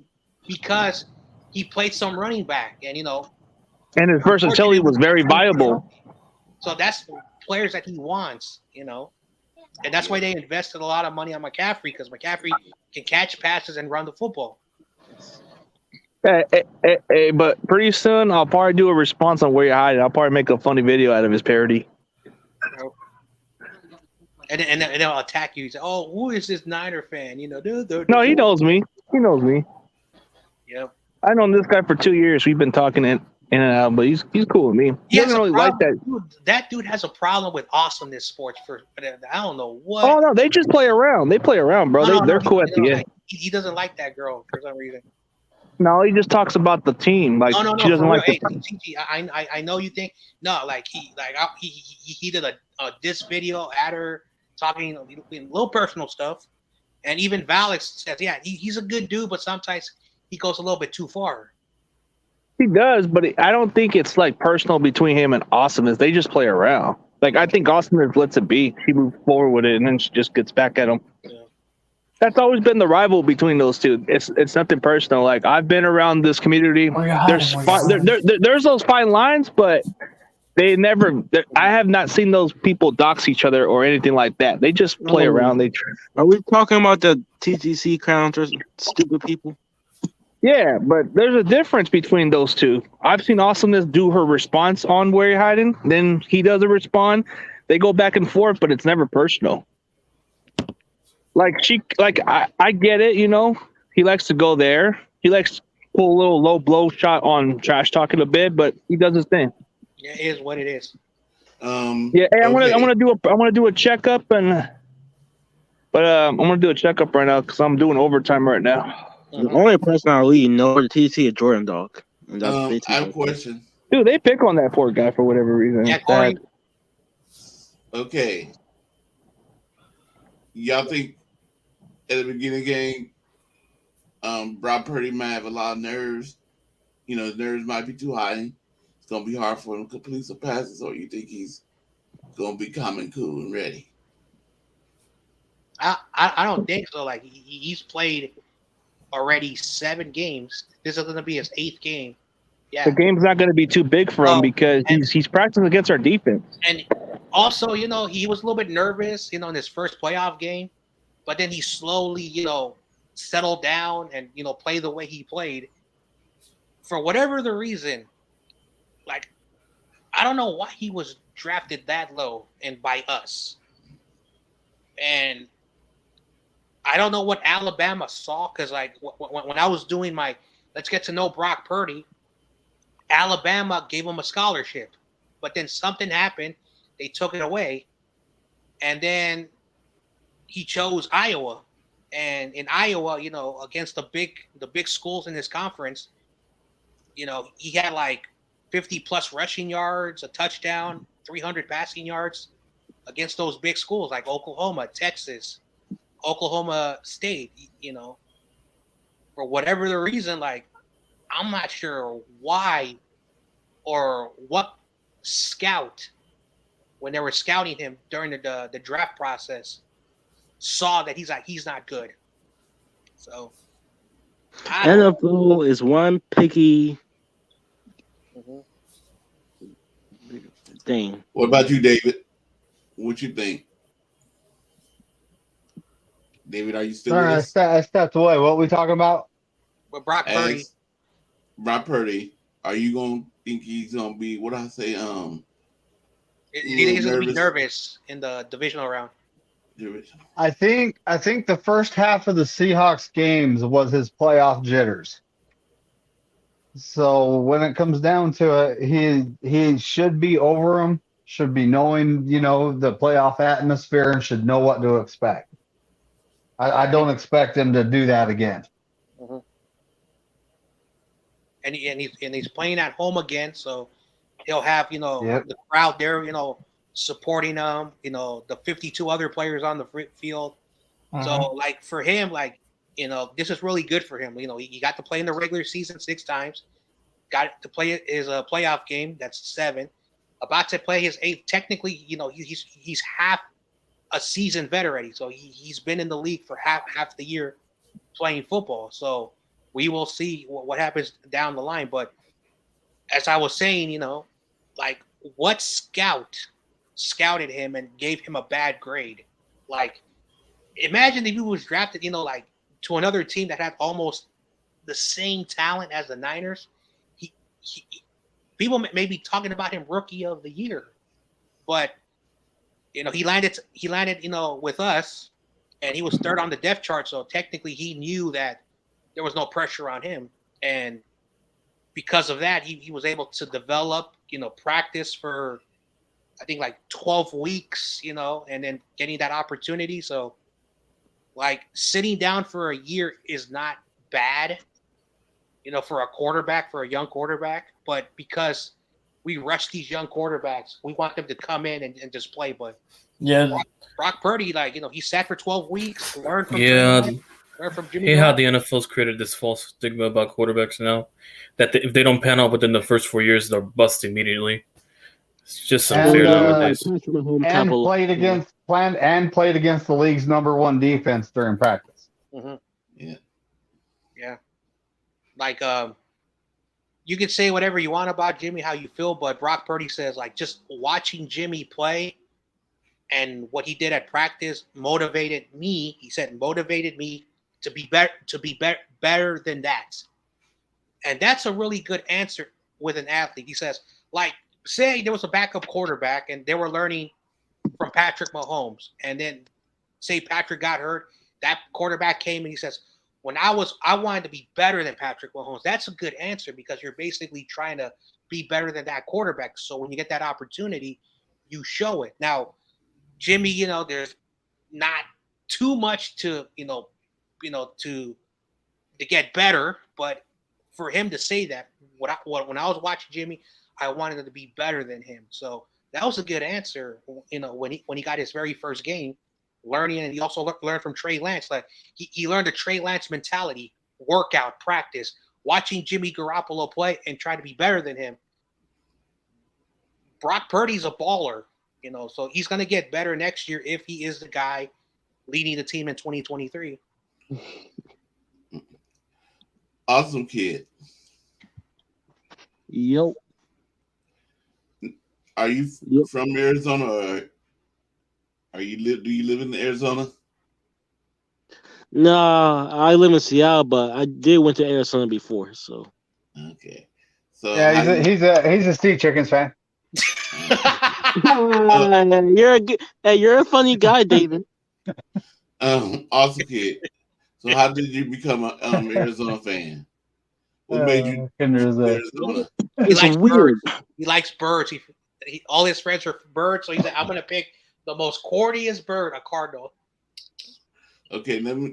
because he played some running back, and and his versatility was very viable. So that's players that he wants, and that's why they invested a lot of money on McCaffrey, because McCaffrey can catch passes and run the football. Hey, but pretty soon I'll probably do a response on where you're hiding. I'll probably make a funny video out of his parody. And they'll attack you. Say, "Oh, who is this Niner fan?" No, he knows me. He knows me. Yep. I've known this guy for 2 years. We've been talking in and out, but he's cool with me. He doesn't really like that. Dude, that dude has a problem with awesomeness sports. I don't know what. Oh no, they just play around. They play around, bro. They're cool at the end. He doesn't like that girl for some reason. No, he just talks about the team. Like no, she doesn't like. Hey, I know you think he did a diss video at her talking a little personal stuff, and even Valix says, yeah, he's a good dude, but sometimes he goes a little bit too far. He does, but I don't think it's like personal between him and Awesomeness. They just play around. Like I think Awesomeness lets it be. She moves forward with it, and then she just gets back at him. Yeah. That's always been the rival between those two. It's nothing personal. Like I've been around this community. There's those fine lines, but they never. I have not seen those people dox each other or anything like that. They just play around. Are we talking about the TGC counters, stupid people? Yeah, but there's a difference between those two. I've seen Awesomeness do her response on where you're hiding. Then he doesn't respond. They go back and forth, but it's never personal. I get it, he likes to go there. He likes to pull a little low blow shot on trash talking a bit, but he does his thing. Yeah, it is what it is. Hey, I'm gonna do a checkup I'm gonna do a checkup right now because I'm doing overtime right now. The only person I really know the TC is Jordan Dog. I have a question. Dude, they pick on that poor guy for whatever reason. Yeah, Corey. Okay. Y'all think at the beginning of the game, Brock Purdy might have a lot of nerves. His nerves might be too high. It's going to be hard for him to complete some passes, or you think he's going to be calm and cool and ready? I don't think so. Like, he's played already 7 games. This is going to be his 8th game. Yeah. The game's not going to be too big for him because he's practicing against our defense. And also, he was a little bit nervous, in his first playoff game. But then he slowly, settled down and, played the way he played. For whatever the reason, like, I don't know why he was drafted that low and by us. And I don't know what Alabama saw, because like when I was doing my let's get to know Brock Purdy, Alabama gave him a scholarship, but then something happened, they took it away, and then he chose Iowa, and in Iowa, you know, against the big schools in this conference, you know, he had like 50 plus rushing yards, a touchdown, 300 passing yards against those big schools like Oklahoma, Texas, Oklahoma State, you know. For whatever the reason, like, I'm not sure why or what scout, when they were scouting him during the draft process, saw that he's not good. So NFL is one picky thing. What about you, David? What you think? David, are you still with us? I stepped away. What are we talking about? With Brock Purdy. Brock Purdy, are you going to think he's going to be, what I say, you think he's going to be nervous in the divisional round? I think the first half of the Seahawks games was his playoff jitters. So when it comes down to it, he should be over them, should be knowing, you know, the playoff atmosphere, and should know what to expect. I don't expect him to do that again. Mm-hmm. And he's playing at home again, so he'll have, you know, the crowd there, you know, supporting him, you know, the 52 other players on the field. So like for him, like, you know, this is really good for him. You know, he got to play in the regular season 6 times, got to play his playoff game, that's 7, about to play his 8th. Technically, you know, he's half a season vet already, so he's been in the league for half the year playing football. So we will see what happens down the line. But as I was saying, you know, like, what scouted him and gave him a bad grade? Like, imagine if he was drafted, you know, like, to another team that had almost the same talent as the Niners. He people may be talking about him rookie of the year, but you know, he landed, you know, with us, and he was 3rd on the depth chart. So technically, he knew that there was no pressure on him, and because of that, he was able to develop, you know, practice for, I think, like 12 weeks, you know, and then getting that opportunity. So, like, sitting down for a year is not bad, you know, for a young quarterback. But because we rush these young quarterbacks, we want them to come in and just play. But yeah, Brock Purdy, like, you know, he sat for 12 weeks, learned from Jimmy. How the NFL's created this false stigma about quarterbacks now, that if they don't pan out within the first 4 years, they're bust immediately. It's just unfair nowadays. And played against the league's #1 defense during practice. Mm-hmm. Yeah. Like, you can say whatever you want about Jimmy, how you feel, but Brock Purdy says, like, just watching Jimmy play and what he did at practice motivated me. He said motivated me to be better than that. And that's a really good answer with an athlete. He says, like, say there was a backup quarterback and they were learning from Patrick Mahomes, and then say Patrick got hurt, that quarterback came and he says, I wanted to be better than Patrick Mahomes. That's a good answer, because you're basically trying to be better than that quarterback. So when you get that opportunity, you show it. Now, Jimmy, you know, there's not too much to get better, but for him to say that, when I was watching Jimmy, I wanted to be better than him. So that was a good answer. You know, when he got his very first game, learning, and he also learned from Trey Lance. Like, he learned the Trey Lance mentality, workout, practice, watching Jimmy Garoppolo play and try to be better than him. Brock Purdy's a baller, you know, so he's going to get better next year if he is the guy leading the team in 2023. Awesome kid. Yep. Are you from Arizona, or do you live in Arizona? No, I live in Seattle, but I did went to Arizona before. So okay, So yeah, he's a Steve Chickens fan. You're a funny guy, David. Also, kid. So how did you become an Arizona fan? What made you Arizona? He likes weird. Birds. He likes birds. All his friends are birds, so he said, "I'm gonna pick the most corniest bird, a cardinal." Okay, let him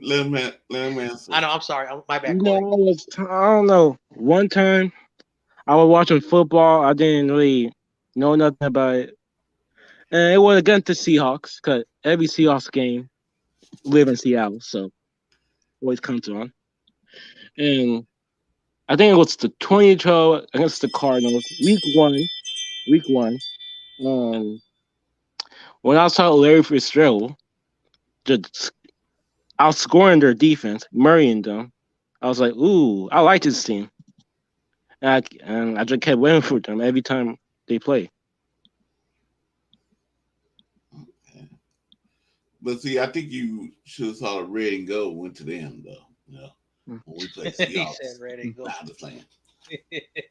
answer. I know. I'm sorry. My bad. No, I don't know. One time, I was watching football. I didn't really know nothing about it, and it was against the Seahawks because every Seahawks game live in Seattle, so always comes on. And I think it was the 2012 against the Cardinals, week one. When I saw Larry Fitzgerald just outscoring their defense, murraying them, I was like, "Ooh, I like this team," and I just kept waiting for them every time they play. Okay. But see, I think you should have saw the red and gold went to them though. Yeah. When we played Seahawks. He said red and gold. Just playing.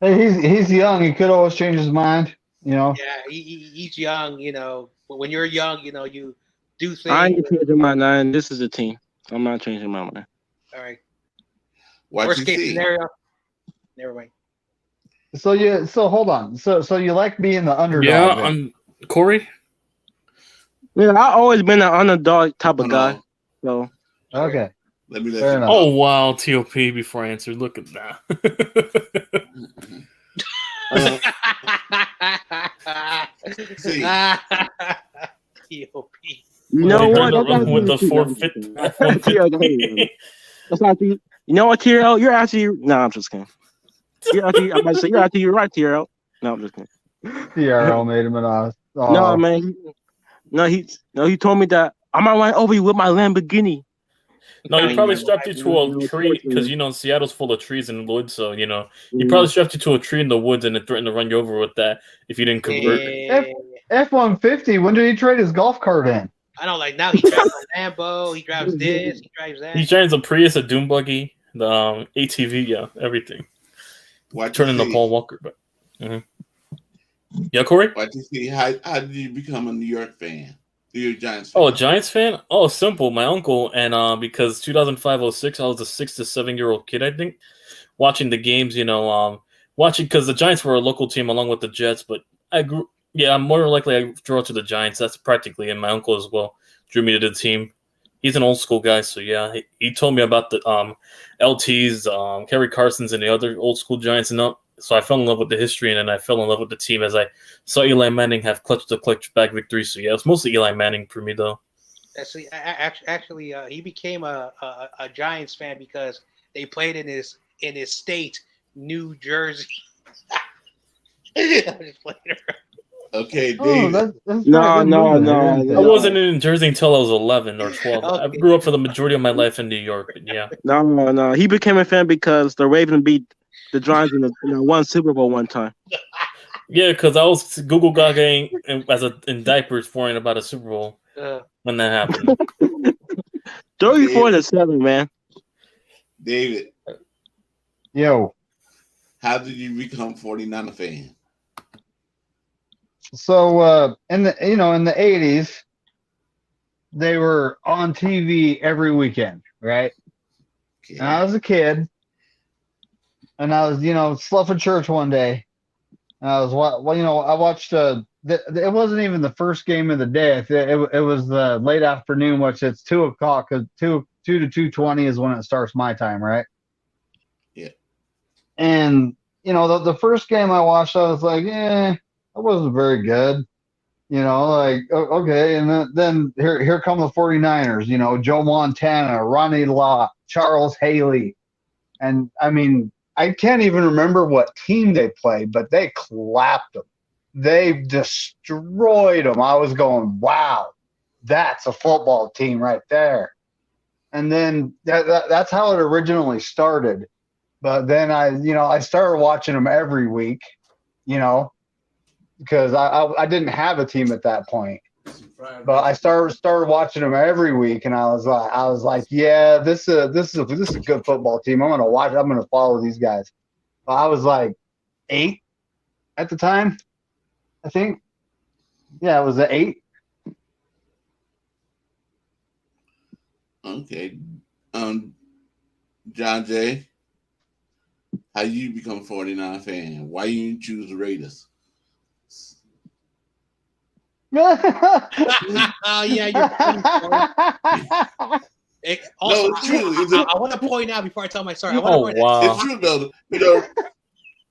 Hey, he's young. He could always change his mind. You know. Yeah, he's young. You know, but when you're young, you know, you do things. I ain't changing my mind. This is a team. I'm not changing my mind. All right. Worst case scenario. Never mind. So hold on. So you like being the underdog? Yeah, I'm Corey. Yeah, I've always been an underdog type of guy. So okay. Let me Oh wow, TOP before I answered. Look at that. TOP. You know what? With the 450. That's not you. You know what, TRL? You're actually I'm just kidding. You're right, TRL. No, I'm just kidding. TRL made him an ass. Oh. No, man. He told me that I'm on my over with my Lamborghini. No, he probably strapped you to a tree because Seattle's full of trees and woods. So he probably strapped you to a tree in the woods and then threatened to run you over with that if you didn't convert. F-150. When did he trade his golf cart in? I don't like now. He drives a Lambo. He drives this. He drives that. He drives a Prius, a dune buggy, the ATV, yeah, everything. Turning the Paul Walker, but yeah, Corey. What you see? How did you become a New York fan? You're a Giants fan. Oh, a Giants fan? Oh, simple. My uncle, and because 2005-06, I was a 6 to 7 year old kid, I think, watching the games. Watching because the Giants were a local team along with the Jets, but I grew. Yeah, more likely I draw to the Giants. That's practically, and my uncle as well drew me to the team. He's an old school guy, so yeah, he told me about the LTs, Kerry Carsons, and the other old school Giants, and so I fell in love with the history, and then I fell in love with the team as I saw Eli Manning have clutch back victory. So yeah, it's mostly Eli Manning for me though. Actually, he became a Giants fan because they played in his state, New Jersey. I'm just playing around. Okay, David. No. I wasn't in Jersey until I was 11 or 12. Okay. I grew up for the majority of my life in New York. But yeah. No. He became a fan because the Ravens beat the Giants in one Super Bowl one time. Yeah, because I was Google gagging in diapers worrying about a Super Bowl when that happened. 34-7, man. David. Yo. How did you become 49er fan? So in the 80s, they were on TV every weekend, right? Okay. And I was a kid, and I was sloughing church one day, and I watched it wasn't even the first game of the day. It was the late afternoon, which it's 2:00 because 2 to 2:20 is when it starts my time, right? Yeah. And the first game I watched, I was like, that wasn't very good. Okay. And then here come the 49ers, Joe Montana, Ronnie Lott, Charles Haley. And I mean, I can't even remember what team they played, but they clapped them. They destroyed them. I was going, wow, that's a football team right there. And then that's how it originally started. But then I started watching them every week, because I didn't have a team at that point. But I started watching them every week, and I was like, yeah, this is a good football team. I'm gonna watch. I'm gonna follow these guys. But I was like 8 at the time, I think. Yeah, it was the 8. Okay. John Jay, how you become a 49 fan? Why you choose the Raiders? Oh yeah, you're funny, also, no, it's true. I want to point out before I tell my story. Wow. It's true though. You know.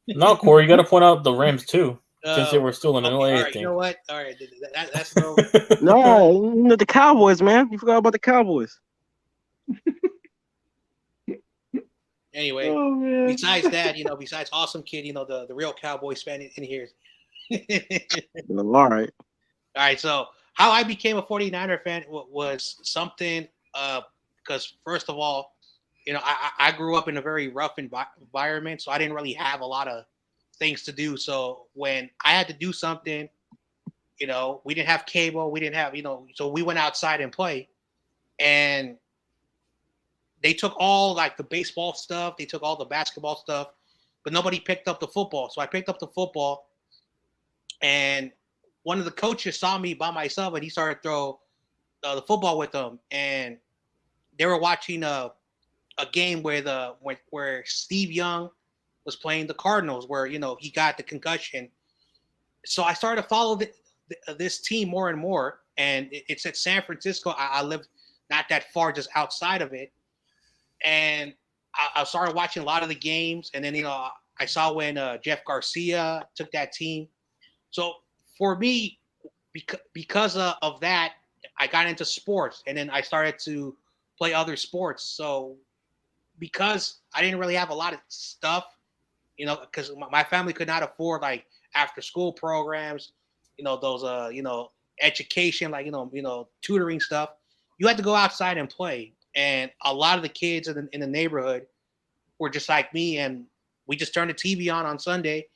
No, Corey, you got to point out the Rams too, since they were still in an LA all right, thing. you know what? All right, that's no, the Cowboys, man. You forgot about the Cowboys. Anyway, besides that, besides Awesome Kid, the real Cowboys fan in here. All right. All right, so how I became a 49er fan was something, because first of all, I grew up in a very rough environment, so I didn't really have a lot of things to do. So when I had to do something, we didn't have cable, we didn't have, so we went outside and play. And they took all like the baseball stuff, they took all the basketball stuff, but nobody picked up the football. So I picked up the football, and one of the coaches saw me by myself, and he started to throw the football with them. And they were watching a game where Steve Young was playing the Cardinals, where he got the concussion. So I started to follow this team more and more, and it's at San Francisco. I lived not that far, just outside of it, and I started watching a lot of the games. And then I saw when Jeff Garcia took that team. So for me, because of that, I got into sports, and then I started to play other sports. So because I didn't really have a lot of stuff, because my family could not afford like after school programs, those education, like tutoring stuff. You had to go outside and play, and a lot of the kids in the neighborhood were just like me, and we just turned the TV on Sunday,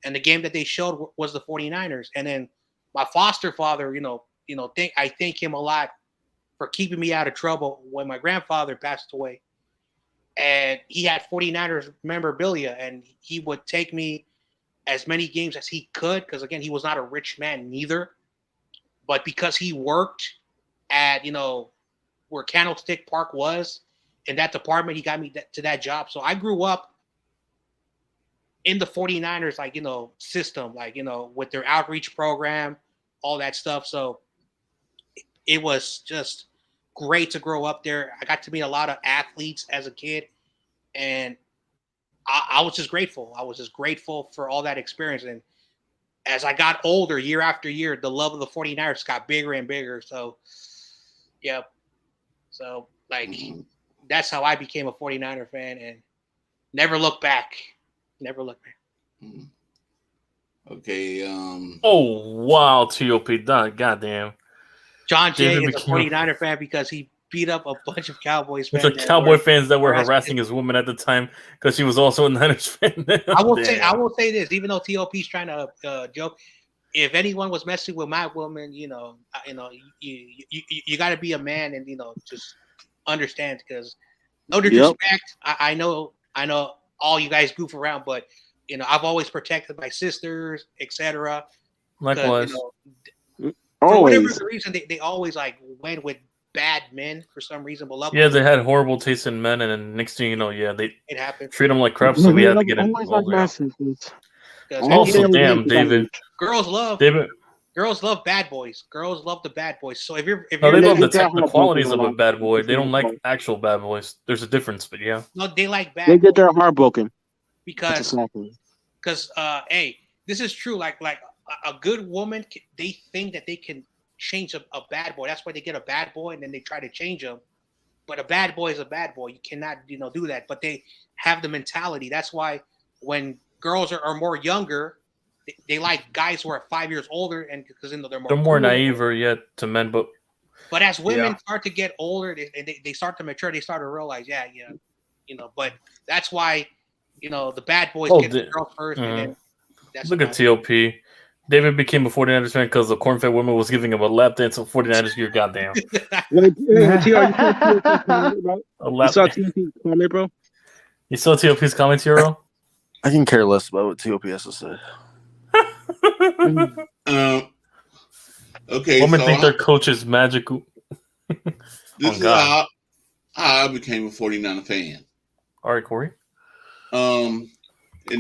and the game that they showed was the 49ers. And then my foster father, I thank him a lot for keeping me out of trouble when my grandfather passed away. And he had 49ers memorabilia, and he would take me as many games as he could, because again, he was not a rich man neither. But because he worked at, where Candlestick Park was, in that department, he got me to that job. So I grew up in the 49ers, system, with their outreach program, all that stuff. So it was just great to grow up there. I got to meet a lot of athletes as a kid, and I was just grateful. I was just grateful for all that experience. And as I got older, year after year, the love of the 49ers got bigger and bigger. So, yeah. So, that's how I became a 49er fan, and never look back. Never look back. Okay. Oh, wow, TOP. Goddamn. John Jay is a 49er fan because he beat up a bunch of Cowboys fans. The Cowboy fans that were harassing his woman at the time because she was also a Niners fan. I will say this, even though TOP's trying to joke, if anyone was messing with my woman, you got to be a man and just understand, because no disrespect, I know all you guys goof around, but I've always protected my sisters, etc. Likewise. For whatever the reason, they always went with bad men for some reason. But yeah, they had horrible taste in men, and then next thing you know, it happened. Treat them like crap, so we had to get involved. Also, damn, David. Girls love bad boys. Girls love the bad boys. So if you're they love the technical qualities of a bad boy. They don't like actual bad boys. There's a difference, but yeah. No, they like bad. They get their heart broken. Because hey, this is true. Like a good woman, they think that they can change a bad boy. That's why they get a bad boy and then they try to change him. But a bad boy is a bad boy. You cannot, do that. But they have the mentality. That's why when girls are more younger, they like guys who are 5 years older, and because they're more naive or yet to men. But as women start to get older and they start to mature, they start to realize, But that's why, the bad boys get the girls first. And then look at TOP. David became a 49ers fan because the corn-fed woman was giving him a lap dance of 49ers gear. Goddamn. You saw TOP's comment, bro? You saw TOP's comment, Hero? I can care less about what TOP has to say. Okay, Women think their coach is magical. This is how I became a 49er fan. All right, Corey. In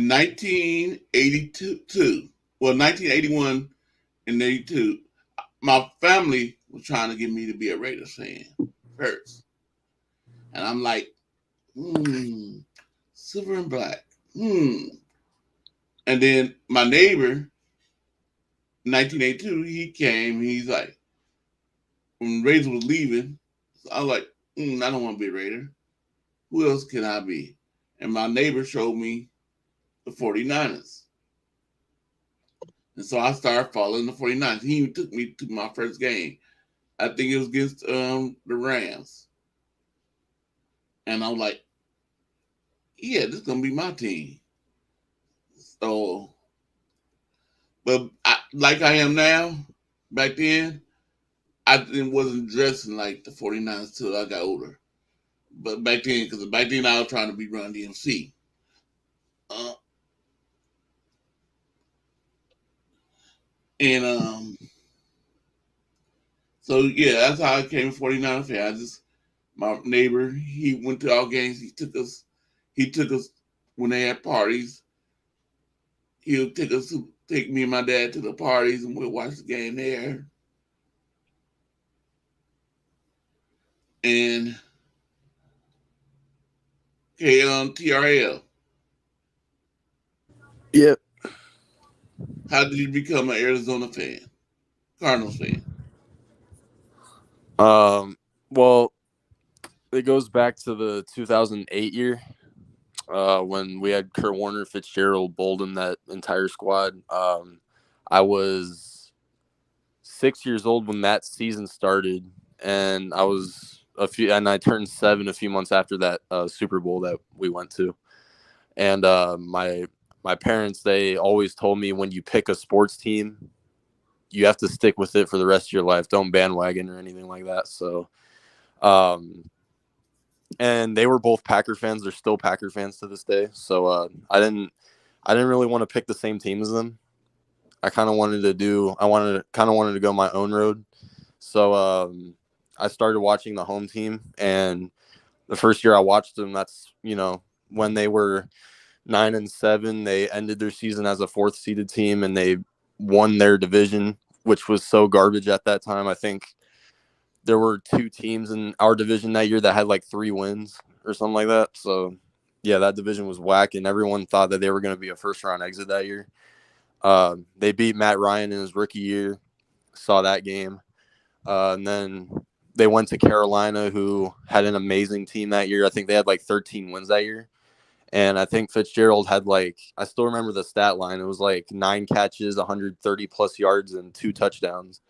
1981 and 82, my family was trying to get me to be a Raiders fan first. And I'm like, silver and black. And then my neighbor, 1982, he came. He's like, when Raiders was leaving, so I was like, I don't want to be a Raider. Who else can I be? And my neighbor showed me the 49ers. And so I started following the 49ers. He even took me to my first game. I think it was against the Rams. And I was like, yeah, this is going to be my team. So, but like I am now, back then, I wasn't dressing like the 49ers till I got older. But back then, because back then I was trying to be Run DMC. So yeah, that's how I became a 49er fan. My neighbor, he went to our games. He took us when they had parties. He would take me and my dad to the parties, and we'd watch the game there. And TRL. Yep. How did you become an Arizona fan? Cardinals fan? Well, it goes back to the 2008 year when we had Kurt Warner, Fitzgerald, Bolden, that entire squad. I was 6 years old when that season started, and I turned 7 a few months after that Super Bowl that we went to. And my parents, they always told me, when you pick a sports team, you have to stick with it for the rest of your life. Don't bandwagon or anything like that. So, and they were both Packer fans. They're still Packer fans to this day. So I didn't really want to pick the same team as them. I kind of wanted to go my own road. So I started watching the home team, and the first year I watched them, that's, when they were 9-7, they ended their season as a 4th seeded team, and they won their division, which was so garbage at that time. I think there were 2 teams in our division that year that had like 3 wins or something like that. So yeah, that division was whack, and everyone thought that they were going to be a first-round exit that year. They beat Matt Ryan in his rookie year. Saw that game. And then they went to Carolina, who had an amazing team that year. I think they had like 13 wins that year. And I think Fitzgerald had I still remember the stat line. It was like 9 catches, 130 plus yards, and 2 touchdowns.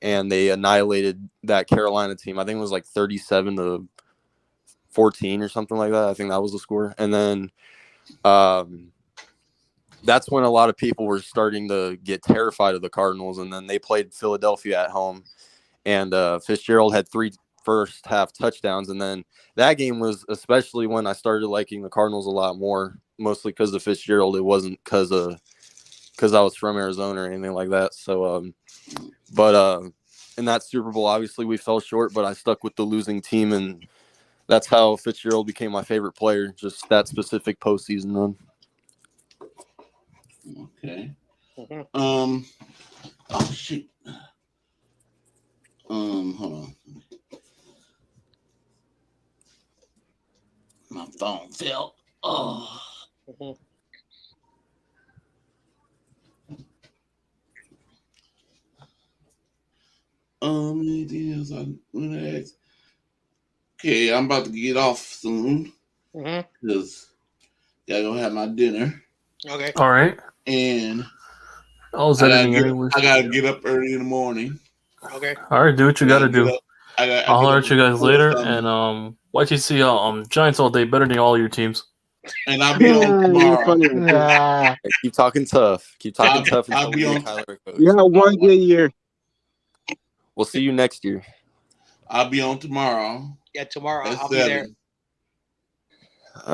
And they annihilated that Carolina team. I think it was like 37-14 or something like that. I think that was the score. And then that's when a lot of people were starting to get terrified of the Cardinals. And then they played Philadelphia at home, and Fitzgerald had 3 first half touchdowns. And then that game was especially when I started liking the Cardinals a lot more, mostly because of Fitzgerald. It wasn't because I was from Arizona or anything like that. So, but in that Super Bowl, obviously we fell short, but I stuck with the losing team, and that's how Fitzgerald became my favorite player, just that specific postseason run. Okay. Oh shoot. Hold on. My phone fell. Oh. Anything else I want to ask? Okay, I'm about to get off soon because gotta go have my dinner. Okay. All right. And I gotta get up early in the morning. Okay. All right, do what you gotta do. I'll holler at you guys later. And YTC Giants all day, better than all your teams. And I'll be on tomorrow. Keep talking tough. I'll be on. You have one good year. We'll see you next year. I'll be on tomorrow. Yeah, tomorrow I'll be there.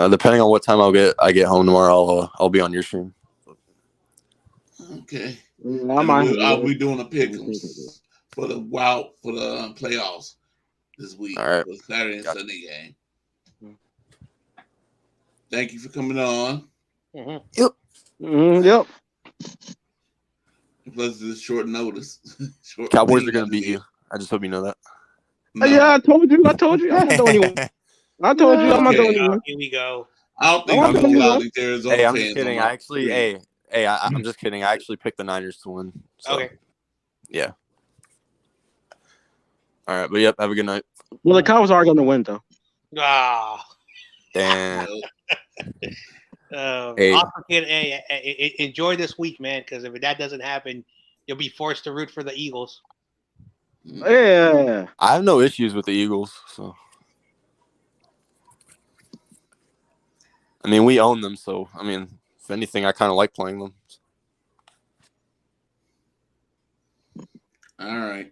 Depending on what time I get home tomorrow, I'll be on your stream. Okay. I'll be doing a pick for the playoffs this week. All right. For Saturday and Sunday game. Thank you for coming on. Yep. Yep. Plus, this short notice. Cowboys are going to beat you. I just hope you know that. No. Yeah, I told you. I'm not the only one. I told you I'm not the only one. Here we go. I don't think I'm going to allow these Arizona Hey, I'm fans. just kidding. I actually, I'm just kidding. I actually picked the Niners to win. So, Okay. Yeah. All right, but yep. Have a good night. Well, the Cowboys are going to win, though. Ah. Damn. Hey. Oscar kid, enjoy this week, man, because if that doesn't happen, you'll be forced to root for the Eagles. Yeah. I have no issues with the Eagles, so. I mean, we own them, so I mean, if anything, I kind of like playing them. All right.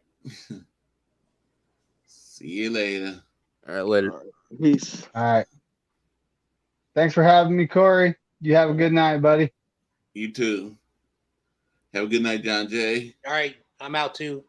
See you later. All right, later. Peace. All right. Thanks for having me, Corey. You have a good night, buddy. You too. Have a good night, John Jay. All right. I'm out too.